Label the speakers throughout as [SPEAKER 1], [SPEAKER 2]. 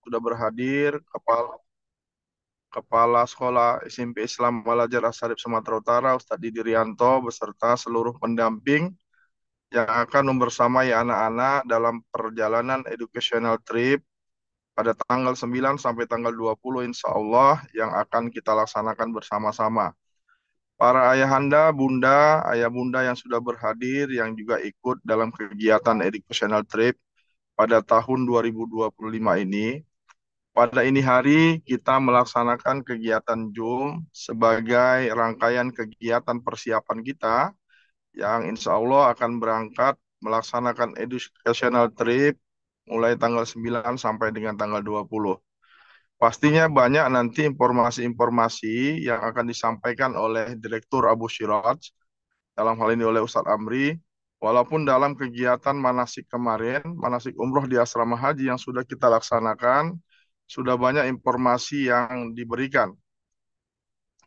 [SPEAKER 1] Sudah berhadir Kepala Sekolah SMP Islam Al-Azhar Asharif Sumatera Utara, Ustadz Didi Rianto, beserta seluruh pendamping yang akan membersamai anak-anak dalam perjalanan educational trip pada tanggal 9 sampai tanggal 20 insya Allah yang akan kita laksanakan bersama-sama. Para ayahanda, bunda, ayah bunda yang sudah berhadir, yang juga ikut dalam kegiatan educational trip pada tahun 2025 ini, pada ini hari kita melaksanakan kegiatan Zoom sebagai rangkaian kegiatan persiapan kita yang insya Allah akan berangkat melaksanakan educational trip mulai tanggal 9 sampai dengan tanggal 20. Pastinya banyak nanti informasi-informasi yang akan disampaikan oleh Direktur Abu Syiraj, dalam hal ini oleh Ustadz Amri. Walaupun dalam kegiatan manasik kemarin, manasik umroh di asrama haji yang sudah kita laksanakan, sudah banyak informasi yang diberikan.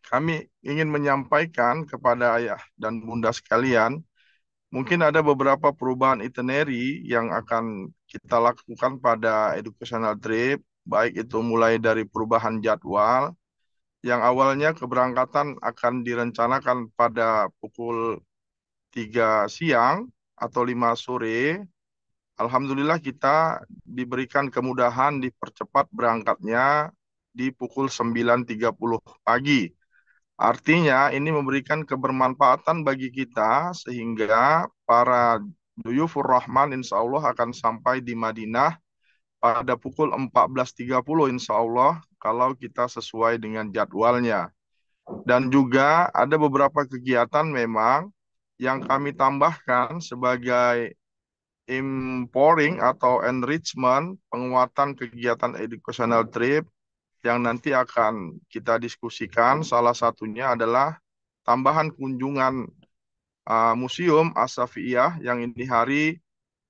[SPEAKER 1] Kami ingin menyampaikan kepada ayah dan bunda sekalian, mungkin ada beberapa perubahan itinerary yang akan kita lakukan pada educational trip, baik itu mulai dari perubahan jadwal, yang awalnya keberangkatan akan direncanakan pada pukul 3 siang atau 5 sore. Alhamdulillah kita diberikan kemudahan dipercepat berangkatnya di pukul 9.30 pagi. Artinya ini memberikan kebermanfaatan bagi kita sehingga para Duyufur Rahman insya Allah akan sampai di Madinah pada pukul 14.30 insya Allah kalau kita sesuai dengan jadwalnya. Dan juga ada beberapa kegiatan memang yang kami tambahkan sebagai empowering atau enrichment, penguatan kegiatan educational trip yang nanti akan kita diskusikan. Salah satunya adalah tambahan kunjungan Museum As-Safiyah yang ini hari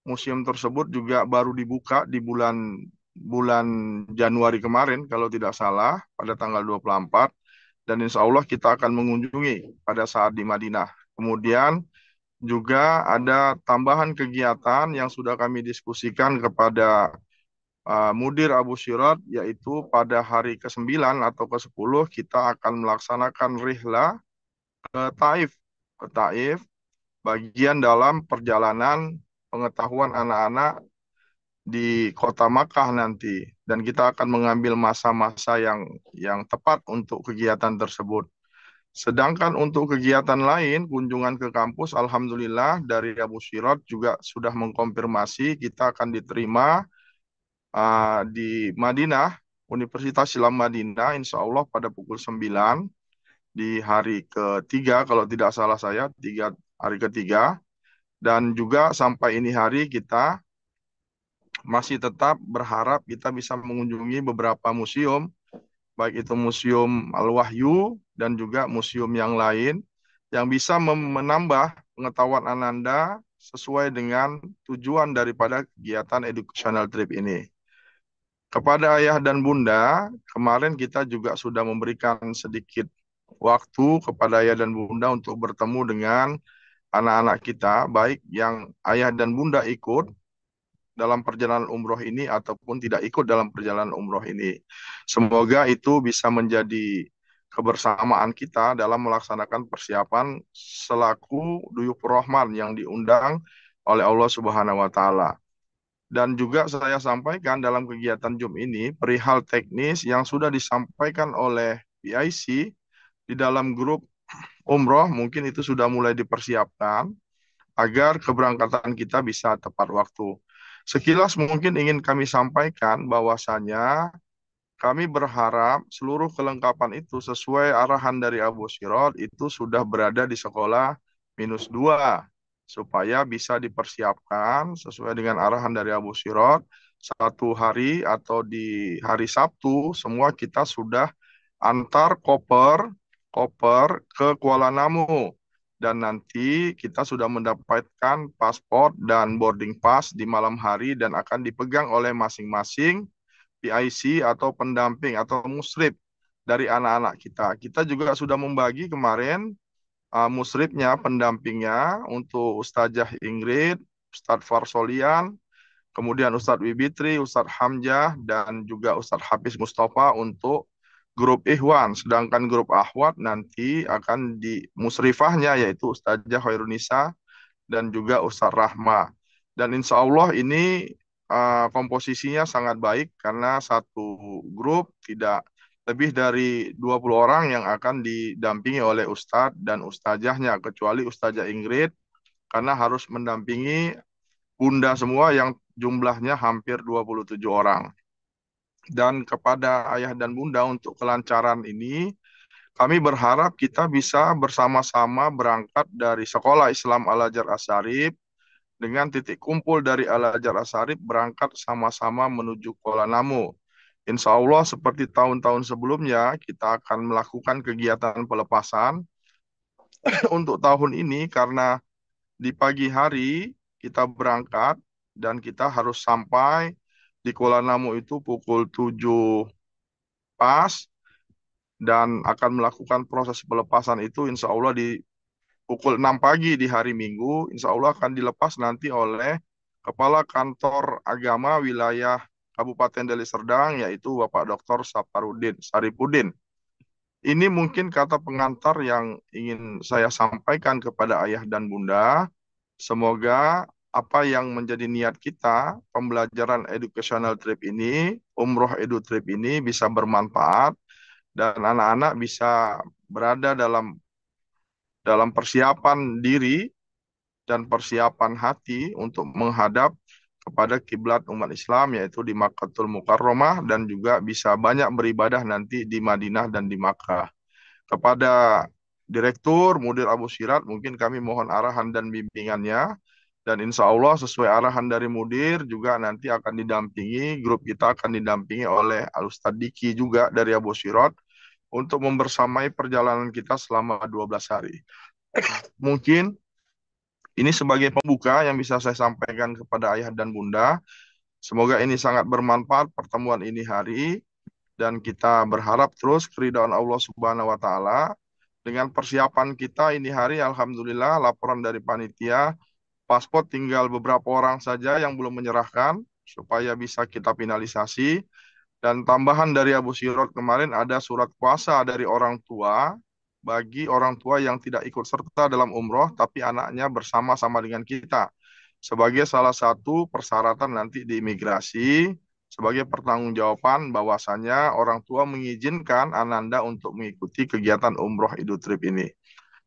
[SPEAKER 1] museum tersebut juga baru dibuka di bulan bulan Januari kemarin kalau tidak salah pada tanggal 24, dan insya Allah kita akan mengunjungi pada saat di Madinah. Kemudian juga ada tambahan kegiatan yang sudah kami diskusikan kepada Mudir Abu Syirot, yaitu pada hari ke-9 atau ke-10 kita akan melaksanakan rihla ke Taif. Ke Taif, bagian dalam perjalanan pengetahuan anak-anak di kota Makkah nanti. Dan kita akan mengambil masa-masa yang tepat untuk kegiatan tersebut. Sedangkan untuk kegiatan lain, kunjungan ke kampus, Alhamdulillah dari Abu Syirot juga sudah mengkonfirmasi kita akan diterima di Madinah, Universitas Islam Madinah, insya Allah pada pukul 9 di hari ketiga, kalau tidak salah saya, hari ketiga. Dan juga sampai ini hari kita masih tetap berharap kita bisa mengunjungi beberapa museum, baik itu Museum Al-Wahyu dan juga museum yang lain, yang bisa menambah pengetahuan Ananda sesuai dengan tujuan daripada kegiatan educational trip ini. Kepada ayah dan bunda, kemarin kita juga sudah memberikan sedikit waktu kepada ayah dan bunda untuk bertemu dengan anak-anak kita, baik yang ayah dan bunda ikut dalam perjalanan umroh ini ataupun tidak ikut dalam perjalanan umroh ini. Semoga itu bisa menjadi kebersamaan kita dalam melaksanakan persiapan selaku Duyufur Rahman yang diundang oleh Allah Subhanahu wa taala. Dan juga saya sampaikan dalam kegiatan Zoom ini perihal teknis yang sudah disampaikan oleh PIC di dalam grup umroh, mungkin itu sudah mulai dipersiapkan agar keberangkatan kita bisa tepat waktu. Sekilas mungkin ingin kami sampaikan bahwasanya kami berharap seluruh kelengkapan itu sesuai arahan dari Abu Syirot itu sudah berada di sekolah -2 supaya bisa dipersiapkan sesuai dengan arahan dari Abu Syirot. Satu hari atau di hari Sabtu semua kita sudah antar koper koper ke Kuala Namu, dan nanti kita sudah mendapatkan paspor dan boarding pass di malam hari dan akan dipegang oleh masing-masing PIC atau pendamping atau musrib dari anak-anak kita. Kita juga sudah membagi kemarin musribnya, pendampingnya untuk Ustazah Ingrid, Ustadz Farsolian, kemudian Ustadz Wibitri, Ustadz Hamzah, dan juga Ustadz Hafiz Mustafa untuk grup Ikhwan. Sedangkan grup Akhwat nanti akan di musrifahnya yaitu Ustazah Khairunisa dan juga Ustadz Rahma. Dan insya Allah ini komposisinya sangat baik karena satu grup tidak lebih dari 20 orang yang akan didampingi oleh Ustadz dan Ustazahnya, kecuali Ustazah Ingrid, karena harus mendampingi bunda semua yang jumlahnya hampir 27 orang. Dan kepada ayah dan bunda untuk kelancaran ini, kami berharap kita bisa bersama-sama berangkat dari Sekolah Islam Al-Azhar Asy-Syarif dengan titik kumpul dari Al-Azhar Asy-Syarif berangkat sama-sama menuju Kuala Namu. Insya Allah seperti tahun-tahun sebelumnya kita akan melakukan kegiatan pelepasan untuk tahun ini karena di pagi hari kita berangkat dan kita harus sampai di Kuala Namu itu pukul 7 pas dan akan melakukan proses pelepasan itu insya Allah di pukul 6 pagi di hari Minggu, insya Allah akan dilepas nanti oleh Kepala Kantor Agama Wilayah Kabupaten Deli Serdang, yaitu Bapak Dr. Saparudin Saripudin. Ini mungkin kata pengantar yang ingin saya sampaikan kepada ayah dan bunda. Semoga apa yang menjadi niat kita, pembelajaran educational trip ini, umroh edu trip ini bisa bermanfaat dan anak-anak bisa berada dalam persiapan diri dan persiapan hati untuk menghadap kepada kiblat umat Islam yaitu di Makkahul Mukarramah dan juga bisa banyak beribadah nanti di Madinah dan di Makkah. Kepada Direktur Mudir Abu Sirat mungkin kami mohon arahan dan bimbingannya dan insya Allah sesuai arahan dari Mudir juga nanti akan didampingi, grup kita akan didampingi oleh Al-Ustadz Diki juga dari Abu Sirat untuk membersamai perjalanan kita selama 12 hari. Mungkin ini sebagai pembuka yang bisa saya sampaikan kepada ayah dan bunda. Semoga ini sangat bermanfaat pertemuan ini hari dan kita berharap terus keridhaan Allah Subhanahu wa taala. Dengan persiapan kita ini hari alhamdulillah laporan dari panitia paspor tinggal beberapa orang saja yang belum menyerahkan supaya bisa kita finalisasi. Dan tambahan dari Abu Sirot kemarin ada surat kuasa dari orang tua bagi orang tua yang tidak ikut serta dalam umroh tapi anaknya bersama-sama dengan kita. Sebagai salah satu persyaratan nanti di imigrasi, sebagai pertanggungjawaban bahwasanya orang tua mengizinkan Ananda untuk mengikuti kegiatan umroh Idul Trip ini.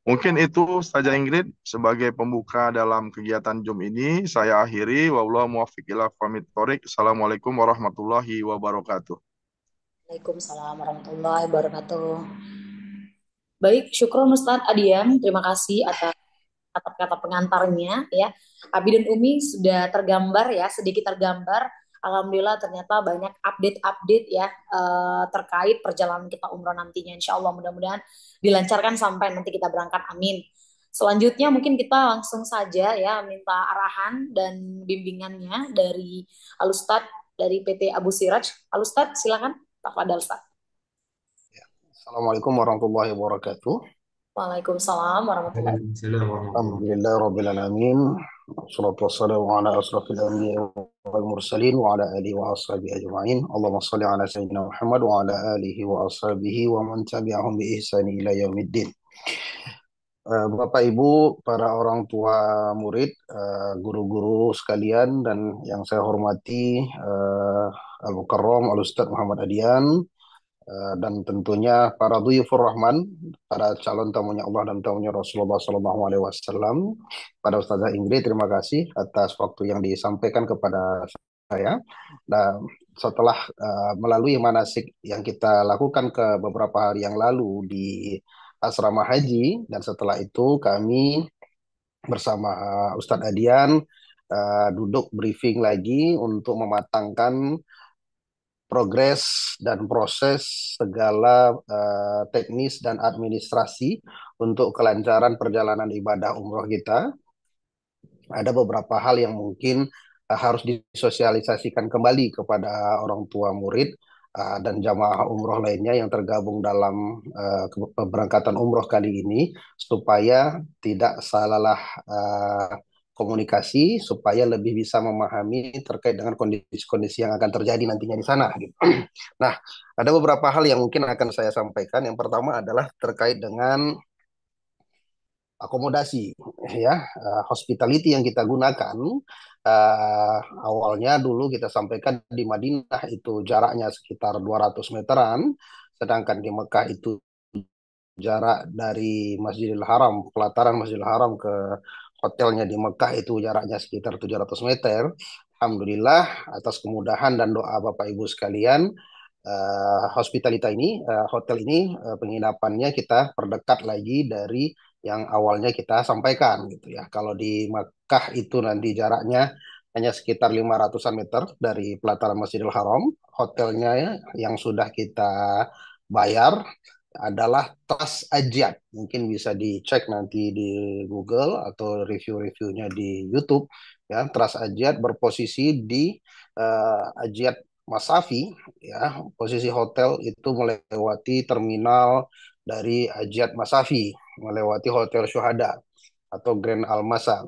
[SPEAKER 1] Mungkin itu saja Ingrid sebagai pembuka dalam kegiatan Zoom ini. Saya akhiri. Wallahu muwaffiq ila aqwamit thoriq. Assalamualaikum warahmatullahi wabarakatuh.
[SPEAKER 2] Waalaikumsalam warahmatullahi wabarakatuh. Baik, syukur Ustadz Adian. Terima kasih atas kata-kata pengantarnya ya. Abi dan Umi sudah tergambar ya, sedikit tergambar. Alhamdulillah ternyata banyak update-update ya terkait perjalanan kita umroh nantinya. Insya Allah mudah-mudahan dilancarkan sampai nanti kita berangkat. Amin. Selanjutnya mungkin kita langsung saja ya minta arahan dan bimbingannya dari Alustad dari PT Abu Siraj. Alustad silakan Pak Fadal Ustaz.
[SPEAKER 3] Assalamualaikum warahmatullahi wabarakatuh.
[SPEAKER 2] Waalaikumsalam warahmatullahi wabarakatuh.
[SPEAKER 3] Alhamdulillah rabbil alamin. Wassalatu wassalamu ala asrafil anbiya wal mursalin wa ala alihi wa ashabihi ajma'in. Allahumma shalli ala sayyidina Muhammad wa ala alihi wa ashabihi wa man tabi'ahum bi ihsani ila yaumiddin. Bapak Ibu, para orang tua murid, guru-guru sekalian dan yang saya hormati Al-Mukarram Al-Ustadz Muhammad Adian, dan tentunya para dhuyufur rahman, para calon tamunya Allah dan tamunya Rasulullah Sallallahu Alaihi Wasallam. Pada Ustazah Ingrid, terima kasih atas waktu yang disampaikan kepada saya. Dan setelah melalui manasik yang kita lakukan ke beberapa hari yang lalu di asrama haji, dan setelah itu kami bersama Ustadz Adian duduk briefing lagi untuk mematangkan progres dan proses segala teknis dan administrasi untuk kelancaran perjalanan ibadah umroh kita. Ada beberapa hal yang mungkin harus disosialisasikan kembali kepada orang tua murid dan jamaah umroh lainnya yang tergabung dalam keberangkatan umroh kali ini supaya tidak salah komunikasi supaya lebih bisa memahami terkait dengan kondisi-kondisi yang akan terjadi nantinya di sana gitu. Nah, ada beberapa hal yang mungkin akan saya sampaikan. Yang pertama adalah terkait dengan akomodasi ya, hospitality yang kita gunakan. Awalnya dulu kita sampaikan di Madinah itu jaraknya sekitar 200 meteran, sedangkan di Mekah itu jarak dari Masjidil Haram, pelataran Masjidil Haram ke hotelnya di Mekah itu jaraknya sekitar 700 meter. Alhamdulillah atas kemudahan dan doa Bapak Ibu sekalian, hospitalita ini, hotel ini, penginapannya kita perdekat lagi dari yang awalnya kita sampaikan gitu ya. Kalau di Makkah itu nanti jaraknya hanya sekitar 500-an meter dari pelataran Masjidil Haram. Hotelnya yang sudah kita bayar adalah Tras Ajiat. Mungkin bisa dicek nanti di Google atau review-reviewnya di YouTube. Ya, Tras Ajiat berposisi di Ajiat Masafi, ya, posisi hotel itu melewati terminal dari Ajiat Masafi, melewati Hotel Syuhada atau Grand Almasa.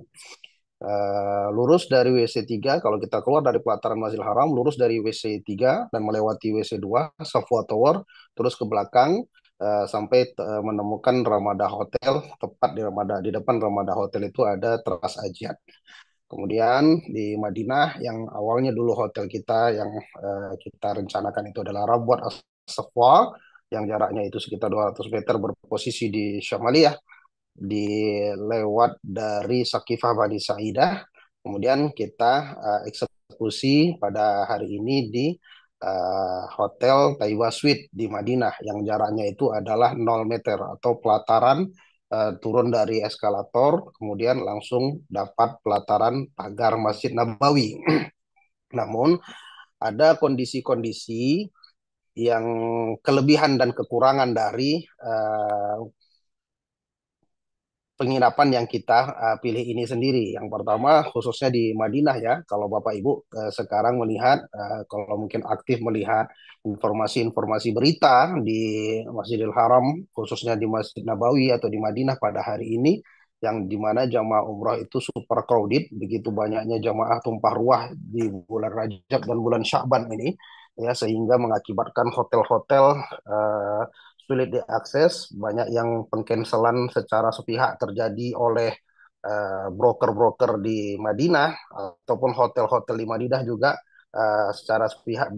[SPEAKER 3] Lurus dari WC3, kalau kita keluar dari pelataran Masjidil Haram, lurus dari WC3 dan melewati WC2, Safwa Tower, terus ke belakang sampai menemukan Ramada Hotel. Tepat di Ramada, di depan Ramada Hotel itu ada Teras Ajiat. Kemudian di Madinah yang awalnya dulu hotel kita yang kita rencanakan itu adalah Rabwat As-Safwa yang jaraknya itu sekitar 200 meter, berposisi di Syamaliyah, dilewat dari Sakifah Bani Sa'idah. Kemudian kita eksekusi pada hari ini di Hotel Taiba Suite di Madinah yang jaraknya itu adalah 0 meter atau pelataran, turun dari eskalator kemudian langsung dapat pelataran pagar Masjid Nabawi. Namun ada kondisi-kondisi yang kelebihan dan kekurangan dari penginapan yang kita pilih ini sendiri. Yang pertama khususnya di Madinah ya, kalau Bapak Ibu sekarang melihat, kalau mungkin aktif melihat informasi-informasi berita di Masjidil Haram, khususnya di Masjid Nabawi atau di Madinah pada hari ini, yang dimana jamaah umrah itu super crowded, begitu banyaknya jamaah tumpah ruah di bulan Rajab dan bulan Sya'ban ini, ya sehingga mengakibatkan hotel-hotel sulit diakses, banyak yang pengcancelan secara sepihak terjadi oleh broker-broker di Madinah ataupun hotel-hotel di Madinah juga secara sepihak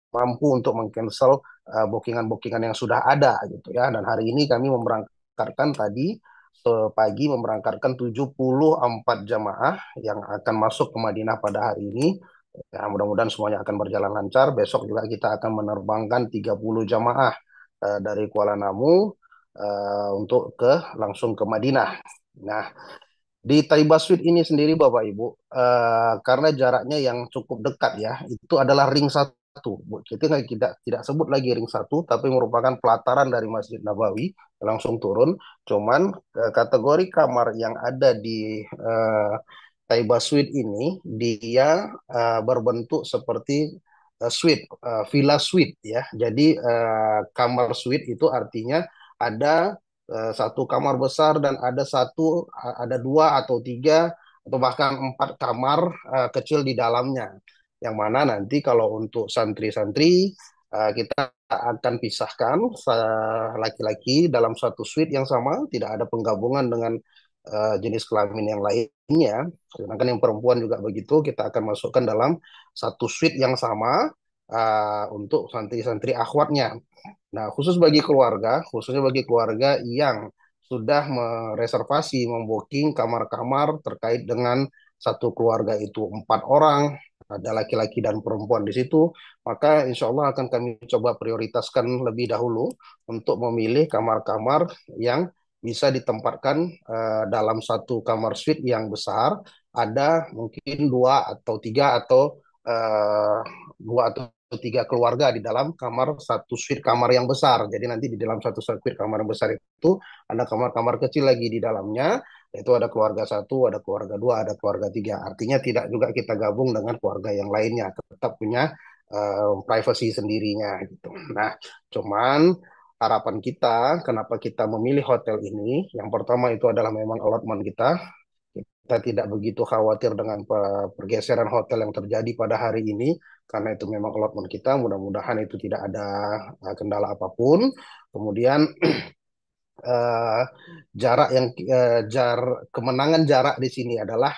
[SPEAKER 3] mampu untuk mengcancel bookingan-bookingan yang sudah ada gitu ya. Dan hari ini kami memberangkatkan tadi pagi memberangkatkan 74 jamaah yang akan masuk ke Madinah pada hari ini. Ya, mudah-mudahan semuanya akan berjalan lancar. Besok juga kita akan menerbangkan 30 jamaah dari Kuala Namu untuk langsung ke Madinah. Nah, di Taiba Suite ini sendiri Bapak Ibu, karena jaraknya yang cukup dekat ya, itu adalah ring satu. Kita tidak sebut lagi ring satu, tapi merupakan pelataran dari Masjid Nabawi langsung turun. Cuman kategori kamar yang ada di Taiba Suite ini dia berbentuk seperti suite, villa suite ya. Jadi kamar suite itu artinya ada satu kamar besar dan ada dua atau tiga atau bahkan empat kamar kecil di dalamnya. Yang mana nanti kalau untuk santri-santri kita akan pisahkan laki-laki dalam satu suite yang sama, tidak ada penggabungan dengan jenis kelamin yang lainnya. Sedangkan yang perempuan juga begitu, kita akan masukkan dalam satu suite yang sama untuk santri-santri akhwatnya. Nah, khususnya bagi keluarga yang sudah mereservasi, membooking kamar-kamar terkait dengan satu keluarga itu 4 orang, ada laki-laki dan perempuan di situ, maka insya Allah akan kami coba prioritaskan lebih dahulu untuk memilih kamar-kamar yang bisa ditempatkan dalam satu kamar suite yang besar, ada mungkin dua atau tiga atau uh, dua atau tiga keluarga di dalam kamar satu suite kamar yang besar. Jadi nanti di dalam satu suite kamar yang besar itu ada kamar-kamar kecil lagi di dalamnya. Itu ada keluarga satu, ada keluarga dua, ada keluarga tiga. Artinya tidak juga kita gabung dengan keluarga yang lainnya. Tetap punya privasi sendirinya gitu. Nah, cuman harapan kita, kenapa kita memilih hotel ini? Yang pertama itu adalah memang allotment kita. kita tidak begitu khawatir dengan pergeseran hotel yang terjadi pada hari ini, karena itu memang allotment kita. Mudah-mudahan itu tidak ada kendala apapun. Kemudian eh, jarak yang kemenangan jarak di sini adalah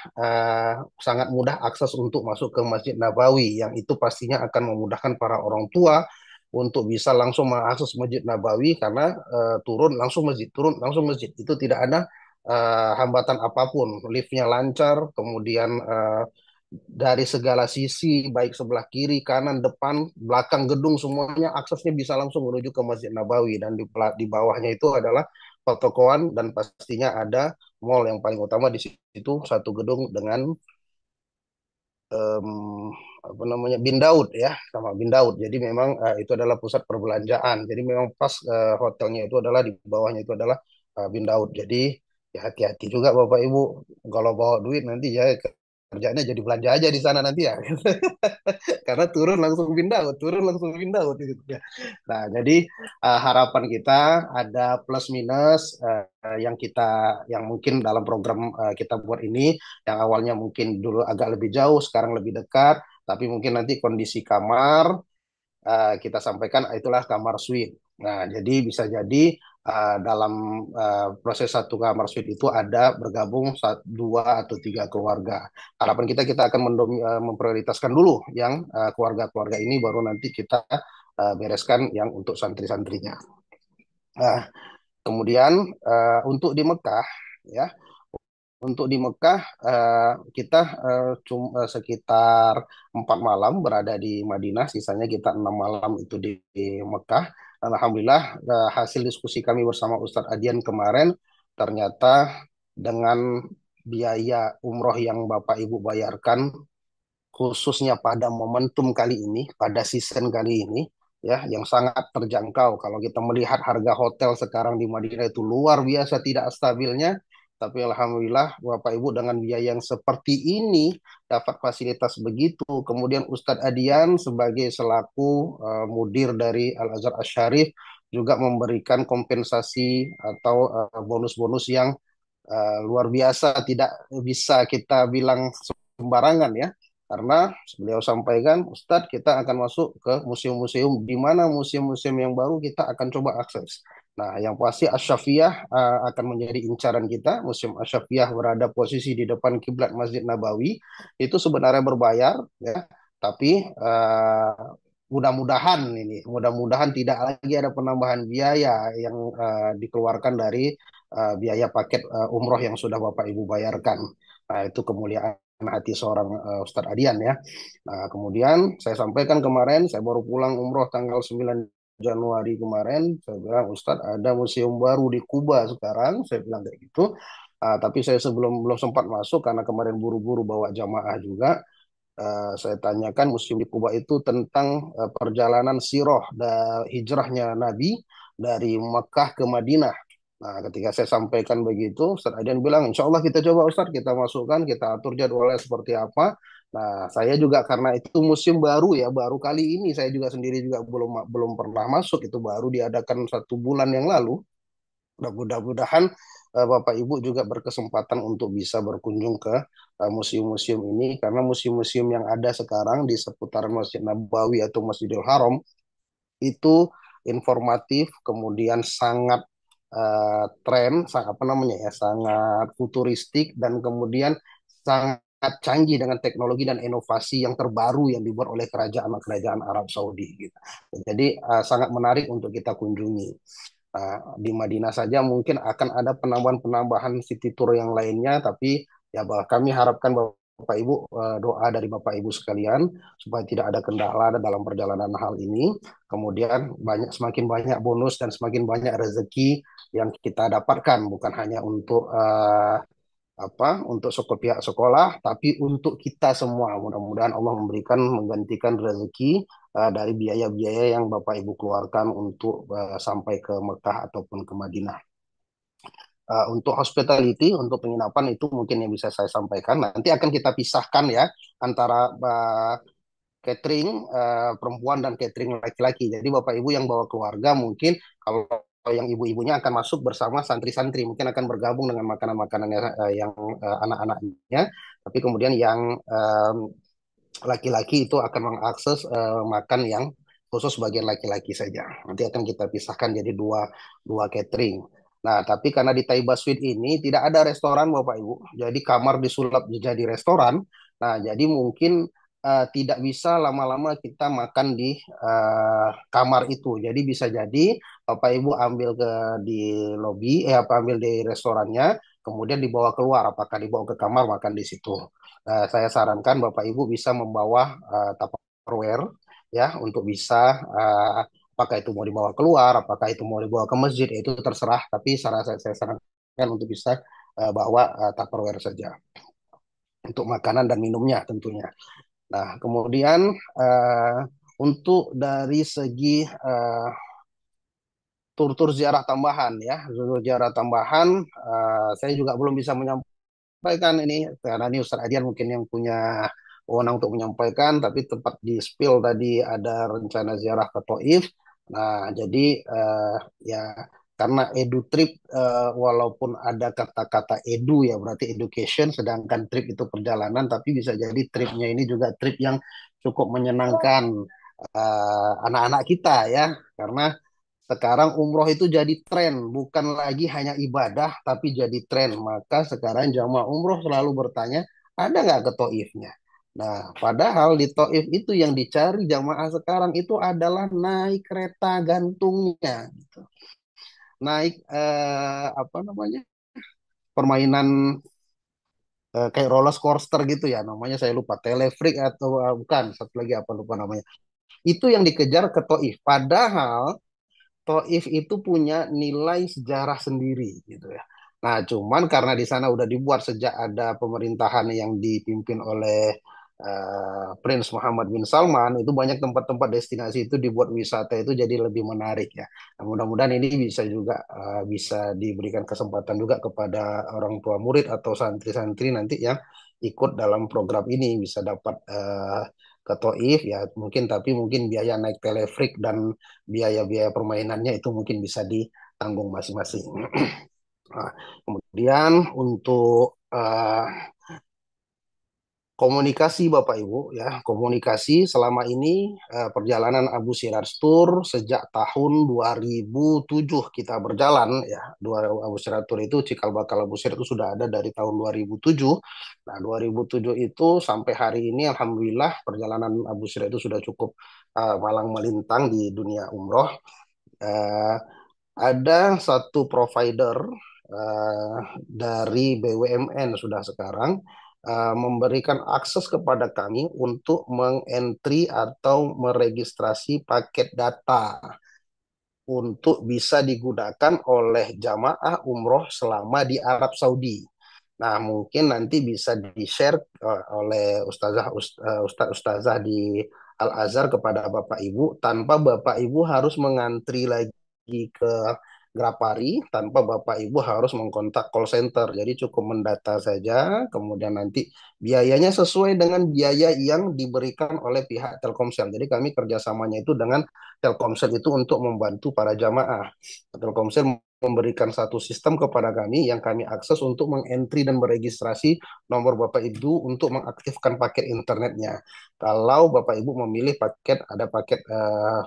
[SPEAKER 3] sangat mudah akses untuk masuk ke Masjid Nabawi, yang itu pastinya akan memudahkan para orang tua untuk bisa langsung mengakses Masjid Nabawi, karena turun langsung masjid, turun langsung masjid, itu tidak ada hambatan apapun, liftnya lancar, kemudian dari segala sisi, baik sebelah kiri, kanan, depan, belakang gedung, semuanya aksesnya bisa langsung menuju ke Masjid Nabawi. Dan di bawahnya itu adalah pertokoan, dan pastinya ada mall yang paling utama di situ, satu gedung dengan em, apa namanya, Bin Daud ya, sama Bin Daud. Jadi memang itu adalah pusat perbelanjaan. Jadi memang pas hotelnya itu adalah di bawahnya itu adalah Bin Daud. Jadi ya hati-hati juga Bapak Ibu kalau bawa duit nanti ya, kerjanya jadi belanja aja di sana nanti ya. Karena turun langsung pindah gitu ya. Nah, jadi harapan kita ada plus minus yang mungkin dalam program kita buat ini, yang awalnya mungkin dulu agak lebih jauh, sekarang lebih dekat, tapi mungkin nanti kondisi kamar kita sampaikan itulah kamar suite. Nah, jadi bisa jadi dalam proses satu kamar suite itu ada bergabung dua atau tiga keluarga. Harapan kita akan memprioritaskan dulu yang keluarga-keluarga ini, baru nanti kita bereskan yang untuk santri-santrinya. Nah, kemudian untuk di Mekah ya, untuk di Mekah kita cuma sekitar 4 malam berada di Madinah, sisanya kita 6 malam itu di Mekah. Alhamdulillah hasil diskusi kami bersama Ustadz Adian kemarin, ternyata dengan biaya umroh yang Bapak Ibu bayarkan, khususnya pada momentum kali ini, pada season kali ini, ya, yang sangat terjangkau. Kalau kita melihat harga hotel sekarang di Madinah itu luar biasa tidak stabilnya, tapi alhamdulillah Bapak Ibu dengan biaya yang seperti ini dapat fasilitas begitu. Kemudian Ustadz Adian sebagai selaku mudir dari Al Azhar Asy-Syarif juga memberikan kompensasi atau bonus-bonus yang luar biasa, tidak bisa kita bilang sembarangan ya, karena beliau sampaikan, Ustadz, kita akan masuk ke museum-museum, di mana museum-museum yang baru kita akan coba akses. Nah, yang pasti Asy-Syafiyah akan menjadi incaran kita. Museum Asy-Syafiyah berada posisi di depan kiblat Masjid Nabawi. Itu sebenarnya berbayar, ya, tapi mudah-mudahan tidak lagi ada penambahan biaya yang dikeluarkan dari biaya paket umroh yang sudah Bapak Ibu bayarkan. Nah, itu kemuliaan hati seorang Ustadz Adian ya. Nah, kemudian saya sampaikan kemarin, saya baru pulang umroh tanggal 9 Januari kemarin, saya bilang, Ustadz, ada museum baru di Kuba sekarang, saya bilang kayak gitu. Tapi saya sebelum belum sempat masuk karena kemarin buru-buru bawa jamaah juga. Saya tanyakan museum di Kuba itu tentang perjalanan sirah dan hijrahnya Nabi dari Mekah ke Madinah. Nah, ketika saya sampaikan begitu, Ustaz Aidan bilang, Insya Allah kita coba Ustaz, kita masukkan, kita atur jadwalnya seperti apa. Nah, saya juga karena itu museum baru ya, baru kali ini saya juga sendiri juga belum belum pernah masuk, itu baru diadakan 1 bulan yang lalu. Nah, mudah-mudahan Bapak Ibu juga berkesempatan untuk bisa berkunjung ke museum-museum ini, karena museum-museum yang ada sekarang di seputaran Masjid Nabawi atau Masjidil Haram itu informatif, kemudian sangat tren, apa namanya ya, sangat futuristik, dan kemudian sangat canggih dengan teknologi dan inovasi yang terbaru yang dibuat oleh kerajaan Arab Saudi gitu. Jadi sangat menarik untuk kita kunjungi. Di Madinah saja mungkin akan ada penambahan-penambahan city tour yang lainnya, tapi ya kami harapkan Bapak Ibu doa dari Bapak Ibu sekalian supaya tidak ada kendala dalam perjalanan hal ini. Kemudian semakin banyak bonus dan semakin banyak rezeki yang kita dapatkan, bukan hanya untuk untuk pihak sekolah, tapi untuk kita semua. Mudah-mudahan Allah menggantikan rezeki dari biaya-biaya yang Bapak Ibu keluarkan untuk sampai ke Mekah ataupun ke Madinah. Untuk hospitality, untuk penginapan itu mungkin yang bisa saya sampaikan. Nanti akan kita pisahkan ya antara catering perempuan dan catering laki-laki. Jadi Bapak Ibu yang bawa keluarga mungkin kalau yang ibu-ibunya akan masuk bersama santri-santri, mungkin akan bergabung dengan makanan-makanannya yang anak-anaknya, tapi kemudian yang laki-laki itu akan mengakses makan yang khusus bagian laki-laki saja. Nanti akan kita pisahkan jadi dua dua catering. Nah, tapi karena di Taiba Suite ini tidak ada restoran, Bapak Ibu. Jadi kamar disulap jadi restoran. Nah, jadi mungkin tidak bisa lama-lama kita makan di kamar itu. Jadi bisa jadi Bapak Ibu ambil di lobi, apa ambil di restorannya, kemudian dibawa keluar. Apakah dibawa ke kamar makan di situ? Saya sarankan Bapak Ibu bisa membawa Tupperware ya untuk bisa apakah itu mau dibawa keluar, apakah itu mau dibawa ke masjid itu terserah. Tapi saya sarankan untuk bisa bawa Tupperware saja untuk makanan dan minumnya tentunya. Nah kemudian untuk dari segi tur-tur ziarah tambahan ya, tur ziarah tambahan saya juga belum bisa menyampaikan ini karena ini Ustaz Adian mungkin yang punya wewenang untuk menyampaikan, tapi tempat di spill tadi ada rencana ziarah ke Taif. Nah, jadi ya karena edu trip walaupun ada kata-kata edu ya berarti education, sedangkan trip itu perjalanan, tapi bisa jadi tripnya ini juga trip yang cukup menyenangkan anak-anak kita ya, karena sekarang umroh itu jadi tren, bukan lagi hanya ibadah, tapi jadi tren. Maka sekarang jamaah umroh selalu bertanya, ada nggak ke Taifnya? Nah, padahal di Taif itu yang dicari jamaah sekarang itu adalah naik kereta gantungnya, gitu. Naik apa namanya permainan kayak roller coaster gitu ya, namanya saya lupa, telefrik atau bukan, satu lagi apa lupa namanya. Itu yang dikejar ke Taif. Padahal Taif itu punya nilai sejarah sendiri gitu ya. Nah, cuman karena di sana udah dibuat sejak ada pemerintahan yang dipimpin oleh Prince Muhammad bin Salman, itu banyak tempat-tempat destinasi itu dibuat wisata itu jadi lebih menarik ya. Nah, mudah-mudahan ini bisa juga bisa diberikan kesempatan juga kepada orang tua murid atau santri-santri nanti yang ikut dalam program ini bisa dapat ke Taif ya mungkin, tapi mungkin biaya naik telefrik dan biaya-biaya permainannya itu mungkin bisa ditanggung masing-masing. Nah, kemudian untuk komunikasi Bapak Ibu ya, komunikasi selama ini perjalanan Abu Siraj Tour sejak tahun 2007 kita berjalan ya. Abu Siraj Tour itu cikal bakal Abu Siraj itu sudah ada dari tahun 2007. Nah, 2007 itu sampai hari ini alhamdulillah perjalanan Abu Siraj itu sudah cukup malang melintang di dunia umroh. Uh, ada satu provider dari BUMN sudah sekarang memberikan akses kepada kami untuk mengentry atau meregistrasi paket data untuk bisa digunakan oleh jamaah umroh selama di Arab Saudi. Nah, mungkin nanti bisa di-share oleh ustazah di Al-Azhar kepada Bapak Ibu tanpa Bapak Ibu harus mengantri lagi ke Grapari, tanpa Bapak Ibu harus mengkontak call center. Jadi cukup mendata saja, kemudian nanti biayanya sesuai dengan biaya yang diberikan oleh pihak Telkomsel. Jadi kami kerjasamanya itu dengan Telkomsel itu untuk membantu para jamaah. Telkomsel memberikan satu sistem kepada kami yang kami akses untuk mengentry dan meregistrasi nomor Bapak Ibu untuk mengaktifkan paket internetnya. Kalau Bapak Ibu memilih paket, ada paket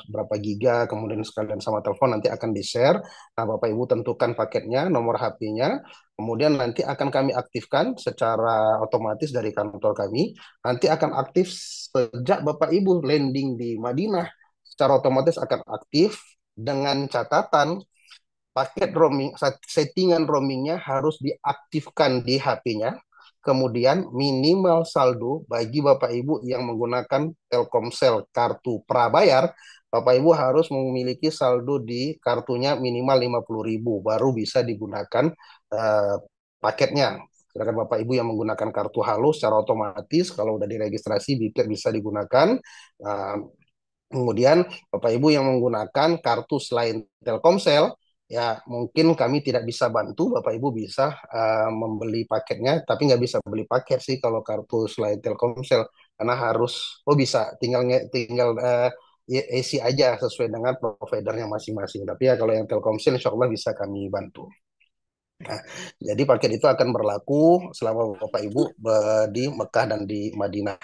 [SPEAKER 3] berapa giga, kemudian sekalian sama telepon nanti akan di-share. Nah, Bapak Ibu tentukan paketnya, nomor HP-nya, kemudian nanti akan kami aktifkan secara otomatis dari kantor kami. Nanti akan aktif sejak Bapak Ibu landing di Madinah, secara otomatis akan aktif dengan catatan paket roaming, settingan roamingnya harus diaktifkan di HP-nya. Kemudian minimal saldo bagi Bapak Ibu yang menggunakan Telkomsel kartu prabayar, Bapak Ibu harus memiliki saldo di kartunya minimal 50.000 baru bisa digunakan uh, paketnya. Sedangkan Bapak Ibu yang menggunakan kartu Halo secara otomatis kalau udah diregistrasi bisa digunakan. Uh, Kemudian Bapak Ibu yang menggunakan kartu selain Telkomsel, ya mungkin kami tidak bisa bantu. Bapak Ibu bisa membeli paketnya, tapi nggak bisa beli paket sih kalau kartu selain Telkomsel, karena harus, oh bisa, tinggal isi aja sesuai dengan providernya masing-masing. Tapi ya kalau yang Telkomsel insya Allah bisa kami bantu. Nah, jadi paket itu akan berlaku selama Bapak Ibu di Mekah dan di Madinah.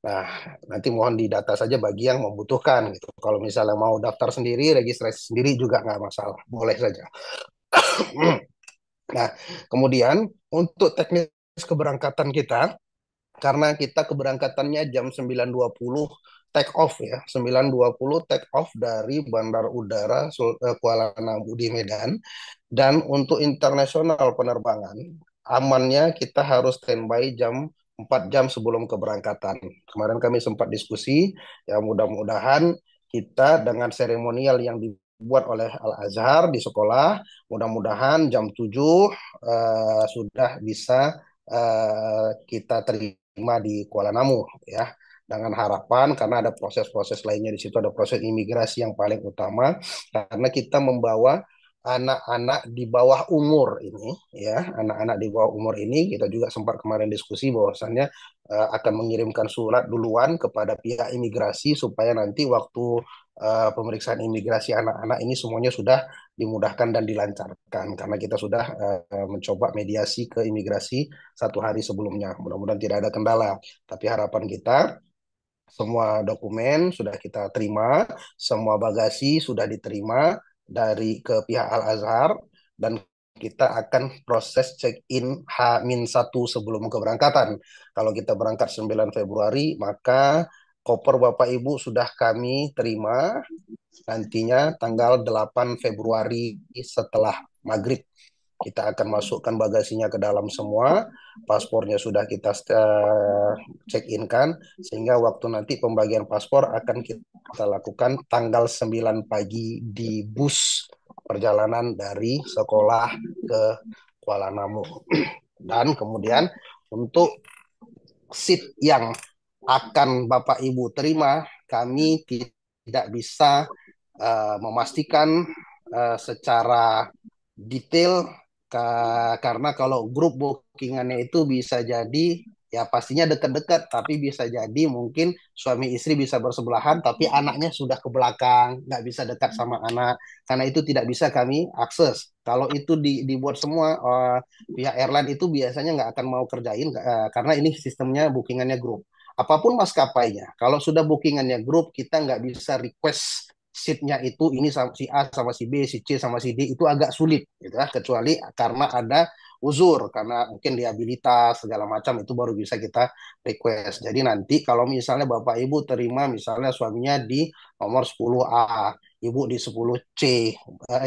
[SPEAKER 3] Nah, nanti mohon didata saja bagi yang membutuhkan gitu. Kalau misalnya mau daftar sendiri, registrasi sendiri juga nggak masalah, boleh saja. Nah, kemudian untuk teknis keberangkatan kita, karena kita keberangkatannya jam 9.20 take off ya, 9.20 take off dari Bandar Udara Kuala Namu di Medan. Dan untuk internasional penerbangan, amannya kita harus standby jam 4 jam sebelum keberangkatan. Kemarin kami sempat diskusi, ya mudah-mudahan kita dengan seremonial yang dibuat oleh Al-Azhar di sekolah, mudah-mudahan jam 7 sudah bisa kita terima di Kuala Namu ya. Dengan harapan karena ada proses-proses lainnya di situ, ada proses imigrasi yang paling utama karena kita membawa anak-anak di bawah umur ini ya, anak-anak di bawah umur ini kita juga sempat kemarin diskusi bahwasannya akan mengirimkan surat duluan kepada pihak imigrasi supaya nanti waktu pemeriksaan imigrasi anak-anak ini semuanya sudah dimudahkan dan dilancarkan karena kita sudah mencoba mediasi ke imigrasi 1 hari sebelumnya. Mudah-mudahan tidak ada kendala. Tapi harapan kita semua dokumen sudah kita terima, semua bagasi sudah diterima dari ke pihak Al-Azhar dan kita akan proses check-in H-1 sebelum keberangkatan. Kalau kita berangkat 9 Februari, maka koper Bapak Ibu sudah kami terima nantinya tanggal 8 Februari setelah maghrib. Kita akan masukkan bagasinya ke dalam semua, paspornya sudah kita check-in kan, sehingga waktu nanti pembagian paspor akan kita lakukan tanggal 9 pagi di bus perjalanan dari sekolah ke Kuala Namu. Dan kemudian untuk seat yang akan Bapak Ibu terima, kami tidak bisa memastikan secara detail karena kalau grup bookingannya itu bisa jadi ya pastinya dekat-dekat tapi bisa jadi mungkin suami istri bisa bersebelahan tapi anaknya sudah ke belakang nggak bisa dekat sama anak karena itu tidak bisa kami akses kalau itu dibuat semua pihak airline itu biasanya nggak akan mau kerjain karena ini sistemnya bookingannya grup apapun maskapainya kalau sudah bookingannya grup kita nggak bisa request seatnya itu ini sama si A sama si B, si C sama si D itu agak sulit gitu ya, kecuali karena ada uzur karena mungkin diabilitas segala macam itu baru bisa kita request. Jadi nanti kalau misalnya Bapak Ibu terima misalnya suaminya di nomor 10A, Ibu di 10C,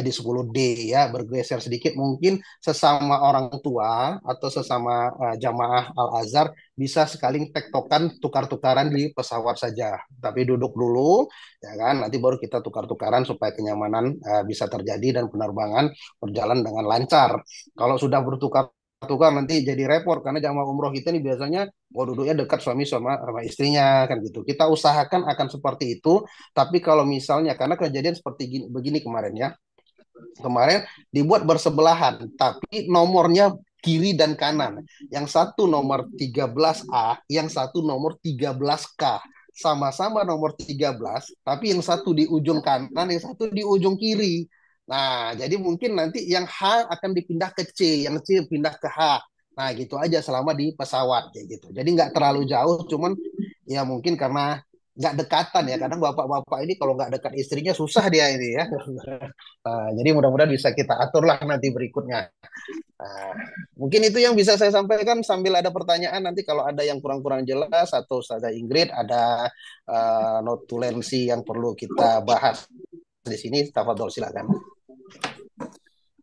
[SPEAKER 3] di 10D ya, bergeser sedikit mungkin sesama orang tua atau sesama jamaah Al-Azhar bisa sekali tektokan tukar-tukaran di pesawat saja. Tapi duduk dulu ya kan nanti baru kita tukar-tukaran supaya kenyamanan bisa terjadi dan penerbangan berjalan dengan lancar. Kalau sudah bertukar-tukar nanti jadi repot karena jamaah umroh kita ini biasanya mau duduknya dekat suami sama istrinya kan gitu. Kita usahakan akan seperti itu, tapi kalau misalnya karena kejadian seperti begini kemarin ya. Kemarin dibuat bersebelahan, tapi nomornya kiri dan kanan. Yang satu nomor 13A, yang satu nomor 13K. Sama-sama nomor 13, tapi yang satu di ujung kanan, yang satu di ujung kiri. Nah, jadi mungkin nanti yang H akan dipindah ke C, yang C pindah ke H. Nah, gitu aja selama di pesawat kayak gitu. Jadi nggak terlalu jauh, cuman ya mungkin karena nggak dekatan ya. Kadang bapak-bapak ini kalau nggak dekat istrinya susah dia ini ya. Jadi mudah-mudahan bisa kita atur lah nanti berikutnya. Nah, mungkin itu yang bisa saya sampaikan sambil ada pertanyaan nanti kalau ada yang kurang-kurang jelas atau Ustazah Ingrid ada notulensi yang perlu kita bahas di sini, tafadhol silakan.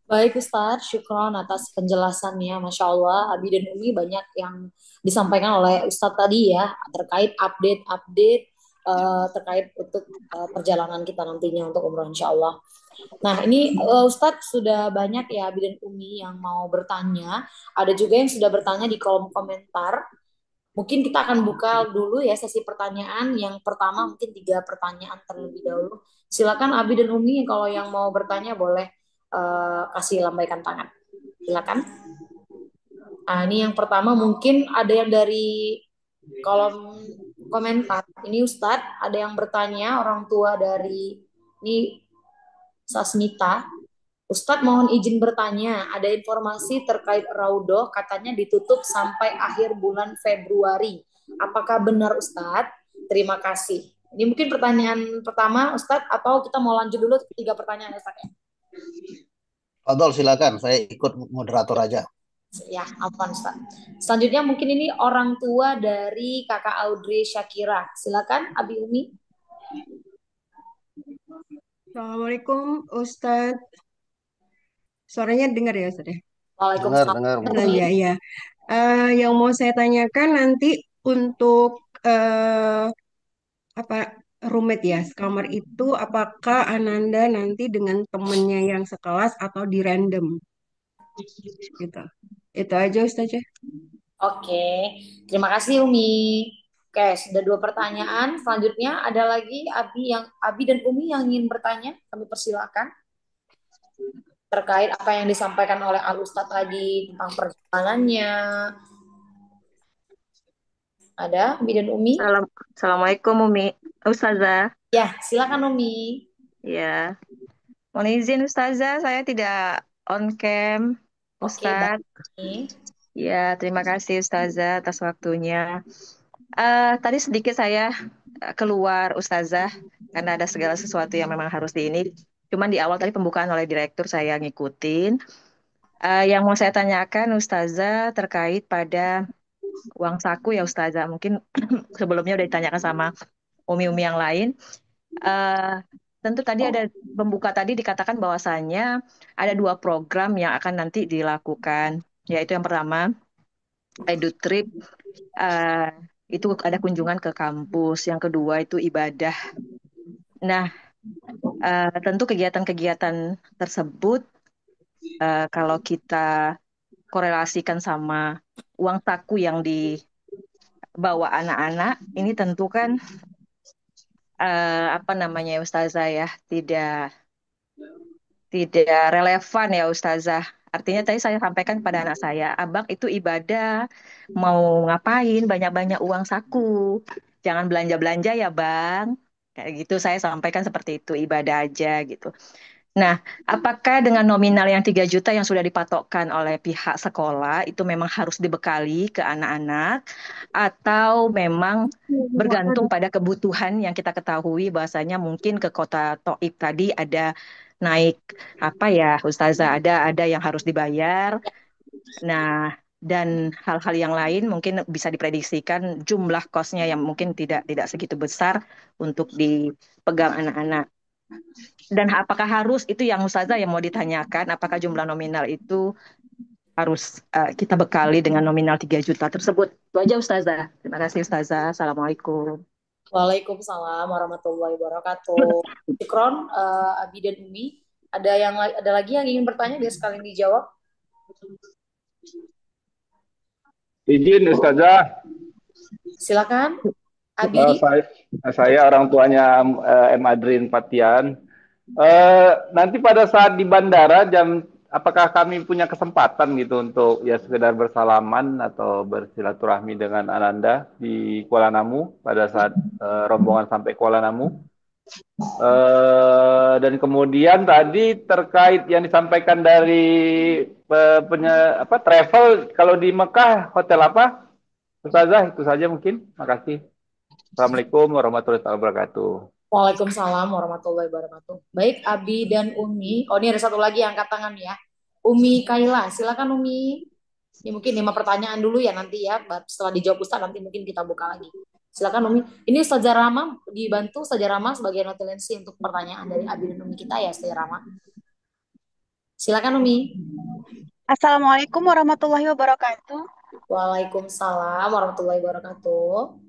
[SPEAKER 2] Baik Ustadz, syukron atas penjelasannya. Masya Allah, Abi dan Umi banyak yang disampaikan oleh Ustadz tadi ya, terkait update-update terkait untuk perjalanan kita nantinya untuk umroh insya Allah. Nah ini Ustadz sudah banyak ya Abi dan Umi yang mau bertanya. Ada juga yang sudah bertanya di kolom komentar. Mungkin kita akan buka dulu ya sesi pertanyaan. Yang pertama mungkin 3 pertanyaan terlebih dahulu. Silakan Abi dan Umi kalau yang mau bertanya boleh kasih lambaikan tangan. Silakan. Ini yang pertama mungkin ada yang dari kolom komentar. Ini Ustadz, ada yang bertanya, orang tua dari ini Sasmita. Ustadz mohon izin bertanya, ada informasi terkait Raudoh katanya ditutup sampai akhir bulan Februari. Apakah benar Ustadz? Terima kasih. Ini mungkin pertanyaan pertama Ustadz, atau kita mau lanjut dulu 3 pertanyaan Ustadz ya?
[SPEAKER 3] Fadol silakan, saya ikut moderator aja.
[SPEAKER 2] Ya, Afwan Ustaz. Selanjutnya mungkin ini orang tua dari Kakak Audrey Syakira. Silakan Abi Umi.
[SPEAKER 4] Assalamualaikum Ustadz. Suaranya dengar ya Ustadz ya?
[SPEAKER 3] Dengar,
[SPEAKER 2] Waalaikumsalam.
[SPEAKER 3] dengar.
[SPEAKER 4] Nah, ya, ya. Yang mau saya tanyakan nanti untuk apa roommate ya, sekamar itu apakah Ananda nanti dengan temennya yang sekelas atau di random gitu. Itu aja Ustadz ya.
[SPEAKER 2] Oke, terima kasih Umi. Oke, sudah 2 pertanyaan. Selanjutnya ada lagi Abi dan Umi yang ingin bertanya. Kami persilakan terkait apa yang disampaikan oleh Al Ustadz tadi tentang perjalanannya. Ada Abi dan Umi?
[SPEAKER 5] Assalamualaikum Umi. Ustazah.
[SPEAKER 2] Ya, silakan Umi.
[SPEAKER 5] Ya. Mohon izin Ustazah, saya tidak on cam.
[SPEAKER 2] Oke,
[SPEAKER 5] Ustadz.
[SPEAKER 2] baik.
[SPEAKER 5] Ya, terima kasih Ustazah atas waktunya. Tadi sedikit saya keluar Ustazah karena ada segala sesuatu yang memang harus di ini. Cuman di awal tadi pembukaan oleh direktur saya ngikutin. Yang mau saya tanyakan Ustazah terkait pada uang saku ya Ustazah. Mungkin sebelumnya udah ditanyakan sama umi-umi yang lain. Tentu tadi ada pembuka tadi dikatakan bahwasannya ada 2 program yang akan nanti dilakukan, yaitu yang pertama EduTrip, itu ada kunjungan ke kampus, yang kedua itu ibadah. Nah, tentu kegiatan-kegiatan tersebut kalau kita korelasikan sama uang saku yang dibawa anak-anak, ini tentu kan apa namanya Ustazah ya, tidak relevan ya Ustazah. Artinya tadi saya sampaikan kepada anak saya, Abang itu ibadah, mau ngapain banyak-banyak uang saku. Jangan belanja-belanja ya Bang. Kayak gitu saya sampaikan seperti itu, ibadah aja gitu. Nah, apakah dengan nominal yang 3 juta yang sudah dipatokkan oleh pihak sekolah itu memang harus dibekali ke anak-anak atau memang bergantung pada kebutuhan yang kita ketahui bahwasanya mungkin ke kota Toib tadi ada naik apa ya Ustazah ada yang harus dibayar. Nah, dan hal-hal yang lain mungkin bisa diprediksikan jumlah kosnya yang mungkin tidak segitu besar untuk dipegang anak-anak. Dan apakah harus itu yang Ustazah yang mau ditanyakan, apakah jumlah nominal itu harus kita bekali dengan nominal 3 juta tersebut? Itu aja Ustazah. Terima kasih Ustazah. Assalamualaikum.
[SPEAKER 2] Waalaikumsalam warahmatullahi wabarakatuh. Syukron, Abi dan Umi. Ada lagi yang ingin bertanya biar sekalian dijawab.
[SPEAKER 6] Izin Ustazah.
[SPEAKER 2] Silakan. Abi.
[SPEAKER 6] Saya orang tuanya M. Adrin Fatian. Nanti pada saat di bandara apakah kami punya kesempatan gitu untuk ya sekedar bersalaman atau bersilaturahmi dengan Ananda di Kuala Namu pada saat rombongan sampai Kuala Namu? Dan kemudian tadi terkait yang disampaikan dari travel, kalau di Mekah hotel apa? Ustazah, itu saja mungkin. Makasih. Assalamualaikum warahmatullahi wabarakatuh.
[SPEAKER 2] Waalaikumsalam warahmatullahi wabarakatuh. Baik, Abi dan Umi. Oh, ini ada satu lagi yang angkat tangan ya. Umi Kaila, silakan Umi. Ini mungkin 5 pertanyaan dulu ya nanti ya. Setelah dijawab Ustaz nanti mungkin kita buka lagi. Silakan Umi. Ini Ustazah Rama dibantu Ustazah Rama sebagai notulensi untuk pertanyaan dari Abi dan Umi kita ya, Ustazah Rama. Silakan Umi.
[SPEAKER 7] Assalamualaikum warahmatullahi wabarakatuh.
[SPEAKER 2] Waalaikumsalam warahmatullahi wabarakatuh.